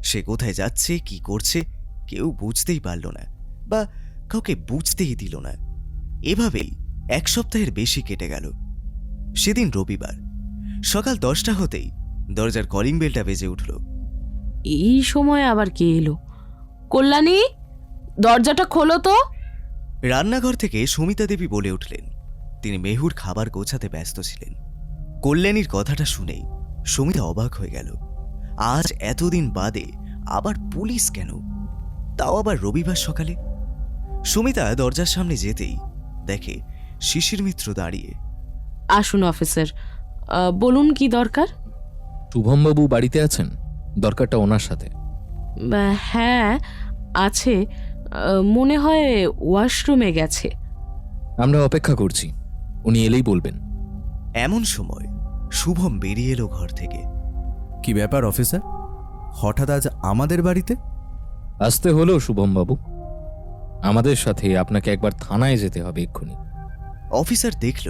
সে কোথায় যাচ্ছে কি করছে কেউ বুঝতেই পারল না, বা কাউকে বুঝতেই দিল না। এভাবেই এক সপ্তাহের বেশি কেটে গেল। সেদিন রবিবার সকাল 10টা হতেই দরজার কলিং বেলটা বেজে উঠল। এই সময় আবার কে এলো? কল্যাণী, দরজাটা খোলো তো। রান্নাঘর থেকে সুমিতা দেবী বলে উঠলেন। তিনি মেহুর খাবার গোছাতে ব্যস্ত ছিলেন। কল্যাণীর কথাটা শুনেই সুমিতা অবাক হয়ে গেল। আজ এতদিন বাদে আবার পুলিশ কেন, তাও আবার রবিবার সকালে? সুমিতা দরজার সামনে যেতেই দেখে শিশির মিত্র দাঁড়িয়ে। আসুন অফিসার, বলুন কি দরকার? শুভমবাবু বাড়িতে আছেন? দরকারটা ওনার সাথে। হ্যাঁ আছে, মনে হয় ওয়াশরুমে গেছে। আমরা অপেক্ষা করছি, উনি এলেই বলবেন। এমন সময় শুভম বেরিয়ে এলো ঘর থেকে। কি ব্যাপার অফিসার, হঠাৎ আজ আমাদের বাড়িতে? আসতে হলো শুভমবাবু, আমাদের সাথে আপনাকে একবার থানায় যেতে হবে এক্ষুনি। অফিসার দেখল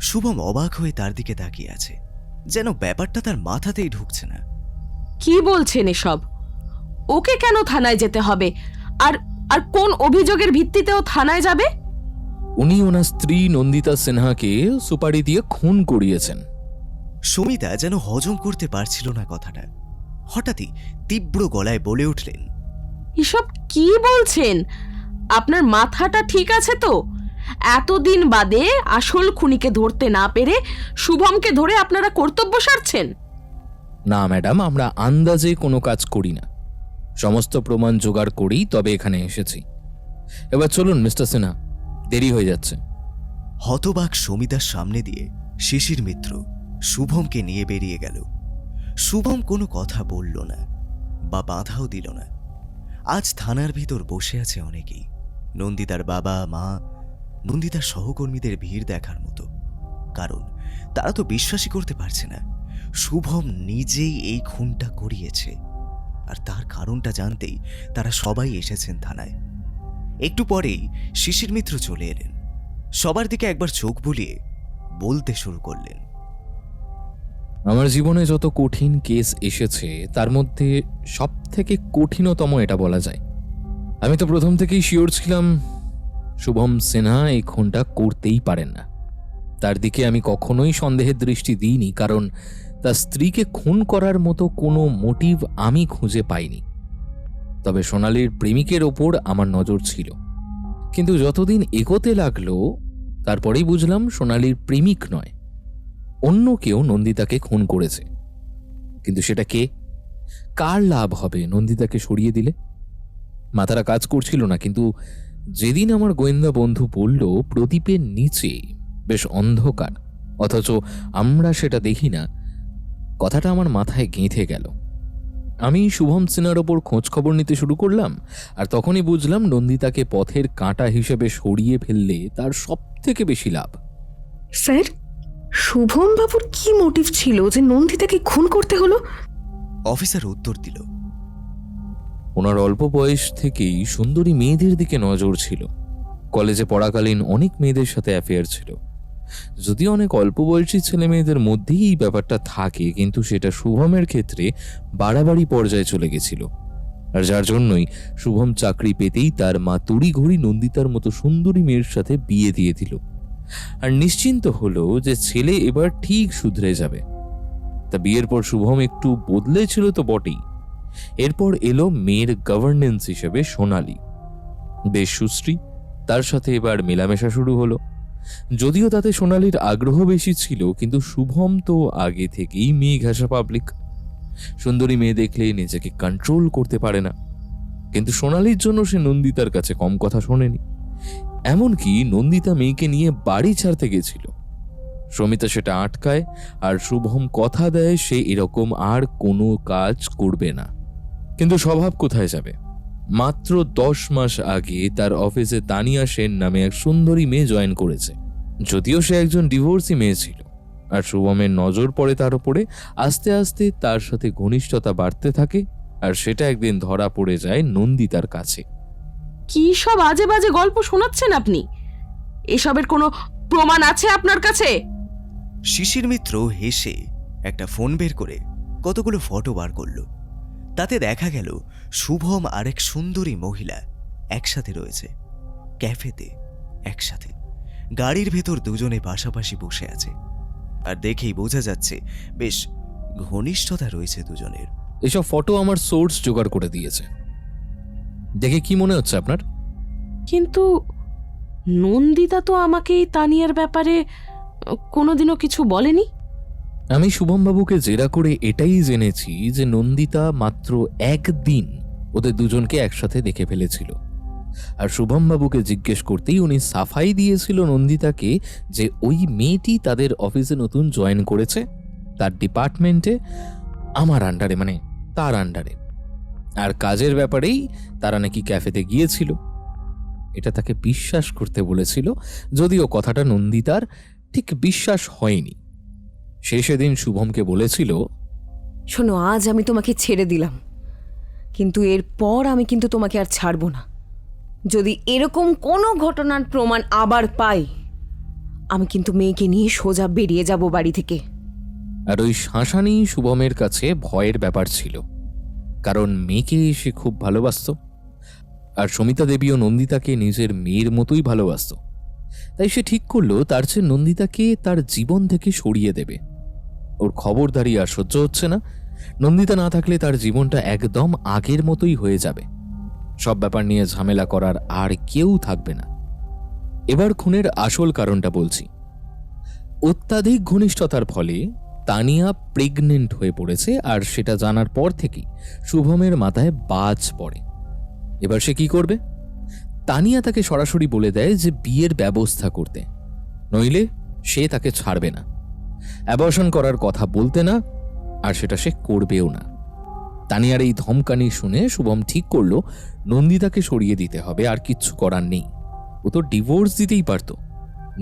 শুভম অবাক হয়ে তার দিকে তাকিয়ে আছে, যেন ব্যাপারটা তার মাথাতেই ঢুকছে না। কি বলছেন এসব? ওকে কেন থানায় যেতে হবে? আর আর কোন অভিযোগের ভিত্তিতেও থানায় যাবে? উনি ওনার স্ত্রী নন্দিতা সিনহাকে সুপারি দিয়ে খুন করিয়েছেন। সুমিতা যেন হজম করতে পারছিল না কথাটা, হঠাৎই তীব্র গলায় বলে উঠলেন, এসব কি বলছেন? আপনার মাথাটা ঠিক আছে তো? এতদিন বাদে আসল খুনিকে ধরতে না পেরে শুভমকে ধরে আপনারা কর্তব্য সারছেন? না ম্যাডাম, আমরা আন্দাজে কোনো কাজ করি না, সমস্ত প্রমাণ জোগাড় করেই তবে এখানে এসেছি। এবার চলুন মিস্টার সিনহা, দেরি হয়ে যাচ্ছে। হতবাক সুমিতার সামনে দিয়ে শিশির মিত্র শুভমকে নিয়ে বেরিয়ে গেল। শুভম কোনো কথা বলল না বা বাধাও দিল না। আজ থানার ভিতর বসে আছে অনেকেই, নন্দিতার বাবা মা, নন্দিতার সহকর্মীদের ভিড় দেখার মতো। কারণ তারা তো বিশ্বাসই করতে পারছে না শুভম নিজেই এই খুনটা করিয়েছে। আর তার কারণটা জানতেই তারা সবাই এসেছেন থানায়। একটু পরেই শিশির মিত্র চলে এলেন, সবার দিকে একবার চোখ বুলিয়ে বলতে শুরু করলেন, আমার জীবনে যত কঠিন কেস এসেছে তার মধ্যে সব থেকে কঠিনতম এটা বলা যায়। আমি তো প্রথম থেকেই শিওর ছিলাম শুভম সিনহা এই খুনটা করতেই পারেন না। তার দিকে আমি কখনোই সন্দেহের দৃষ্টি দিইনি, কারণ তার স্ত্রীকে খুন করার মতো কোনো মোটিভ আমি খুঁজে পাইনি। তবে সোনালীর প্রেমিকের ওপর আমার নজর ছিল, কিন্তু যতদিন এগোতে লাগলো তারপরেই বুঝলাম সোনালীর প্রেমিক নয়, অন্য কেউ নন্দিতাকে খুন করেছে। কিন্তু সেটা কে? কার লাভ হবে নন্দিতাকে সরিয়ে দিলে? মাথাটা কাজ করছিল না, কিন্তু যেদিন আমার গোয়েন্দা বন্ধু বলল প্রদীপের নিচে বেশ অন্ধকার, অথচ আমরা সেটা দেখি না, কথাটা আমার মাথায় গেঁথে গেল। আমি শুভম সিনহার ওপর খোঁজ খবর নিতে শুরু করলাম, আর তখনই বুঝলাম নন্দিতাকে পথের কাঁটা হিসেবে সরিয়ে ফেললে তার সব থেকে বেশি লাভ। স্যার, শুভম বাবুর কি মোটিভ ছিল যে নন্দিতাকে খুন করতে হলো? অফিসার উত্তর দিল, ওনার অল্প বয়স থেকেই সুন্দরী মেয়েদের দিকে নজর ছিল। কলেজে পড়াকালীন অনেক মেয়েদের সাথে অ্যাফেয়ার ছিল। যদিও অনেক অল্প বয়সী ছেলে মেয়েদের মধ্যেই এই ব্যাপারটা থাকে, কিন্তু সেটা শুভমের ক্ষেত্রে বাড়াবাড়ি পর্যায়ে চলে গেছিল। আর যার জন্যই শুভম চাকরি পেতেই তার মা তড়িঘড়ি নন্দিতার মতো সুন্দরী মেয়ের সাথে বিয়ে দিয়ে দিল, আর নিশ্চিন্ত হলো যে ছেলে এবার ঠিক শুধরে যাবে। তা বিয়ের পর শুভম একটু বদলেছিল তো বটেই। এরপর এলো মেয়ের গভর্নেন্স হিসেবে সোনালী, বেশ সুশ্রী, তার সাথে এবার মেলামেশা শুরু হলো। যদিও তাতে সোনালীর আগ্রহ বেশি ছিল, কিন্তু শুভম তো আগে থেকেই মেয়ে ঘাসা পাবলিক, সুন্দরী মেয়ে দেখলে নিজেকে কন্ট্রোল করতে পারে না। কিন্তু সোনালীর জন্য সে নন্দিতার কাছে কম কথা শোনেনি। এমনকি নন্দিতা মেয়েকে নিয়ে বাড়ি ছাড়তে গেছিল, সমিতা সেটা আটকায়, আর শুভম কথা দেয় সে এরকম আর কোনো কাজ করবে না। কিন্তু স্বভাব কোথায় যাবে? মাত্র 10 মাস আগে তার অফিসে তানিয়া সেন নামে এক সুন্দরী মেয়ে জয়েন করেছে। যদিও সে একজন ডিভোর্সি মেয়ে ছিল, আর শুভমের নজর পড়ে তার উপরে। আস্তে আস্তে তার সাথে ঘনিষ্ঠতা বাড়তে থাকে, আর সেটা একদিন ধরা পড়ে যায় নন্দিতার কাছে। কি সব আজে বাজে গল্প শোনাচ্ছেন আপনি? এসবের কোনো প্রমাণ আছে আপনার কাছে? শিশির মিত্র হেসে একটা ফোন বের করে কতগুলো ফটো বার করল। তাতে দেখা গেল শুভম আর এক সুন্দরী মহিলা একসাথে রয়েছে, ক্যাফেতে একসাথে, গাড়ির ভেতর দুজনে পাশাপাশি বসে আছে। আর দেখেই বোঝা যাচ্ছে বেশ ঘনিষ্ঠতা রয়েছে দুজনের। এসব ফটো আমার সোর্স জোগাড় করে দিয়েছে। দেখে কি মনে হচ্ছে আপনার? কিন্তু নন্দিতা তো আমাকে এই তানিয়ার ব্যাপারে কোনোদিনও কিছু বলেনি। আমি শুভমবাবুকে জেরা করে এটাই জেনেছি যে নন্দিতা মাত্র একদিন ওদের দুজনকে একসাথে দেখে ফেলেছিল। আর শুভমবাবুকে জিজ্ঞেস করতেই উনি সাফাই দিয়েছিল নন্দিতাকে যে ওই মেয়েটি তাদের অফিসে নতুন জয়েন করেছে, তার ডিপার্টমেন্টে, আমার আন্ডারে, মানে তার আন্ডারে, আর কাজের ব্যাপারেই তারা নাকি ক্যাফেতে গিয়েছিল। এটা তাকে বিশ্বাস করতে বলেছিল, যদিও কথাটা নন্দিতার ঠিক বিশ্বাস হয়নি। সে সেদিন শুভমকে বলেছিল, শোনো, আজ আমি তোমাকে ছেড়ে দিলাম, কিন্তু এরপর আমি কিন্তু তোমাকে আর ছাড়বো না। যদি এরকম কোনো ঘটনার প্রমাণ আবার পাই, আমি কিন্তু মেয়েকে নিয়ে সোজা বেরিয়ে যাব বাড়ি থেকে। আর ওই শাসানি শুভমের কাছে ভয়ের ব্যাপার ছিল, কারণ মেয়েকে সে খুব ভালোবাসত, আর সমিতা দেবীও নন্দিতাকে নিজের মেয়ের মতোই ভালোবাসত। তাই সে ঠিক করলো তার চেয়ে নন্দিতাকে তার জীবন থেকে সরিয়ে দেবে। ওর খবরদারি আর সহ্য হচ্ছে না। নন্দিতা না থাকলে তার জীবনটা একদম আগের মতোই হয়ে যাবে। সব ব্যাপার নিয়ে ঝামেলা করার আর কেউ থাকবে না। এবার খুনের আসল কারণটা বলছি। অত্যাধিক ঘনিষ্ঠতার ফলে তানিয়া প্রেগনেন্ট হয়ে পড়েছে, আর সেটা জানার পর থেকেই শুভমের মাথায় বাজ পড়ে। এবার সে কি করবে? তানিয়া তাকে সরাসরি বলে দেয় যে বিয়ের ব্যবস্থা করতে, নইলে সে তাকে ছাড়বে না। অ্যাবর্শন করার কথা বলতে না, আর সেটা সে করবেও না। তানিয়ার এই ধমকানি শুনে শুভম ঠিক করলো নন্দিতাকে সরিয়ে দিতে হবে, আর কিচ্ছু করার নেই। ও তো ডিভোর্স দিতেই পারত,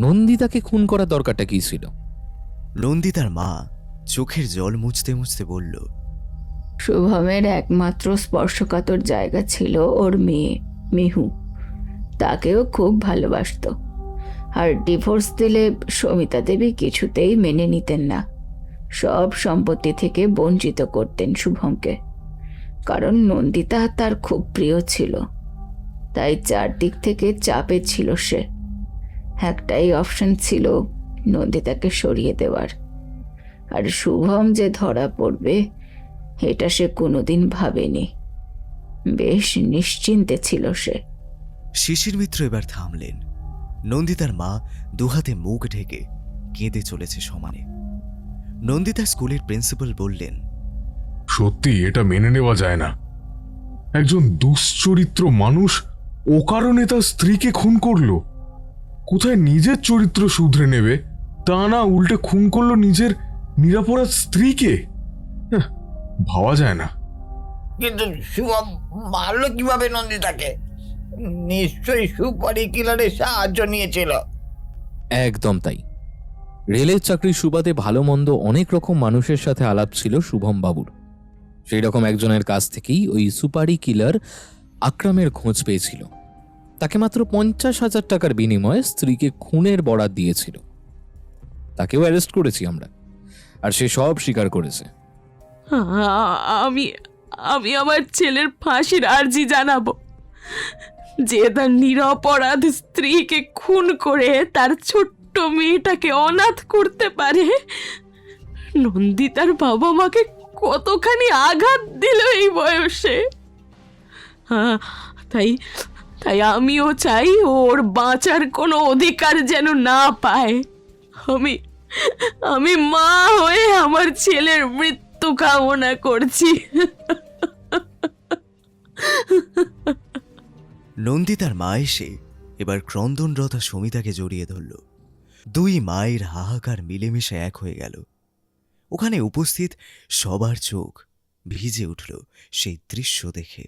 নন্দিতাকে খুন করার দরকারটা কি ছিল? নন্দিতার মা চোখের জল মুছতে মুছতে বলল, শুভমের একমাত্র স্পর্শকাতর জায়গা ছিল ওর মেয়ে মেহু। তাকেও খুব ভালোবাসতো, আর ডিভোর্স দিলে সমিতা দেবী কিছুতেই মেনে নিতেন না। সব সম্পত্তি থেকে বঞ্চিত করতেন শুভমকে, কারণ নন্দিতা তার খুব প্রিয় ছিল। তাই চারদিক থেকে চাপে ছিল সে। একটাই অপশন ছিল নন্দিতাকে সরিয়ে দেওয়ার, আর শুভম যে ধরা পড়বে এটা সে কোনোদিন ভাবেনি। বেশ নিশ্চিন্তে ছিল সে। শিশির মিত্র এবার থামলেন। নন্দিতার মা দুহাতে মুখ ঢেকে কেঁদে চলেছে সমানে। নন্দিতা স্কুলের প্রিন্সিপাল বললেন, সত্যি এটা মেনে নেওয়া যায় না। একজন দুশ্চরিত্র মানুষ ও কারণে তার স্ত্রীকে খুন করলো। কোথায় নিজের চরিত্র শুধরে নেবে, তা না উল্টে খুন করলো নিজের নিরাপরাধ স্ত্রীকে। ভাবা যায় না। কিন্তু শুভম মারলো কিভাবে নন্দিতাকে? নিশ্চয়ই সুপারি কিলারের সাহায্য নিয়েছিল। একদম তাই। রেলের চাকরির সুবাদে ভালো মন্দ অনেক রকম মানুষের সাথে আলাপ ছিল শুভম বাবুর। সেই রকম একজনের কাছ থেকেই ওই সুপারি কিলার আকরামের খোঁজ পেয়েছিল। তাকে মাত্র 50,000 টাকার বিনিময়ে স্ত্রীকে খুনের বরাত দিয়েছিল। তাকেও অ্যারেস্ট করেছি আমরা, আর সে সব স্বীকার করেছে। আমি আমি আমার ছেলের ফাঁসির আর্জি জানাবো, যে তার নিরপরাধ স্ত্রীকে খুন করে তার ছোট্ট মেয়েটাকে অনাথ করতে পারে। নন্দিতার বাবা মাকে কতখানি আঘাত দিল এই বয়সে। তাই তাই আমিও চাই ওর বাঁচার কোনো অধিকার যেন না পায়। আমি মা হয়ে আমার ছেলের মৃত্যু কামনা করছি। নন্দিতার মা এসে এবার ক্রন্দনরতা সমিতাকে জড়িয়ে ধরল। দুই মায়ের হাহাকার মিলেমিশে এক হয়ে গেল। ওখানে উপস্থিত সবার চোখ ভিজে উঠল সেই দৃশ্য দেখে।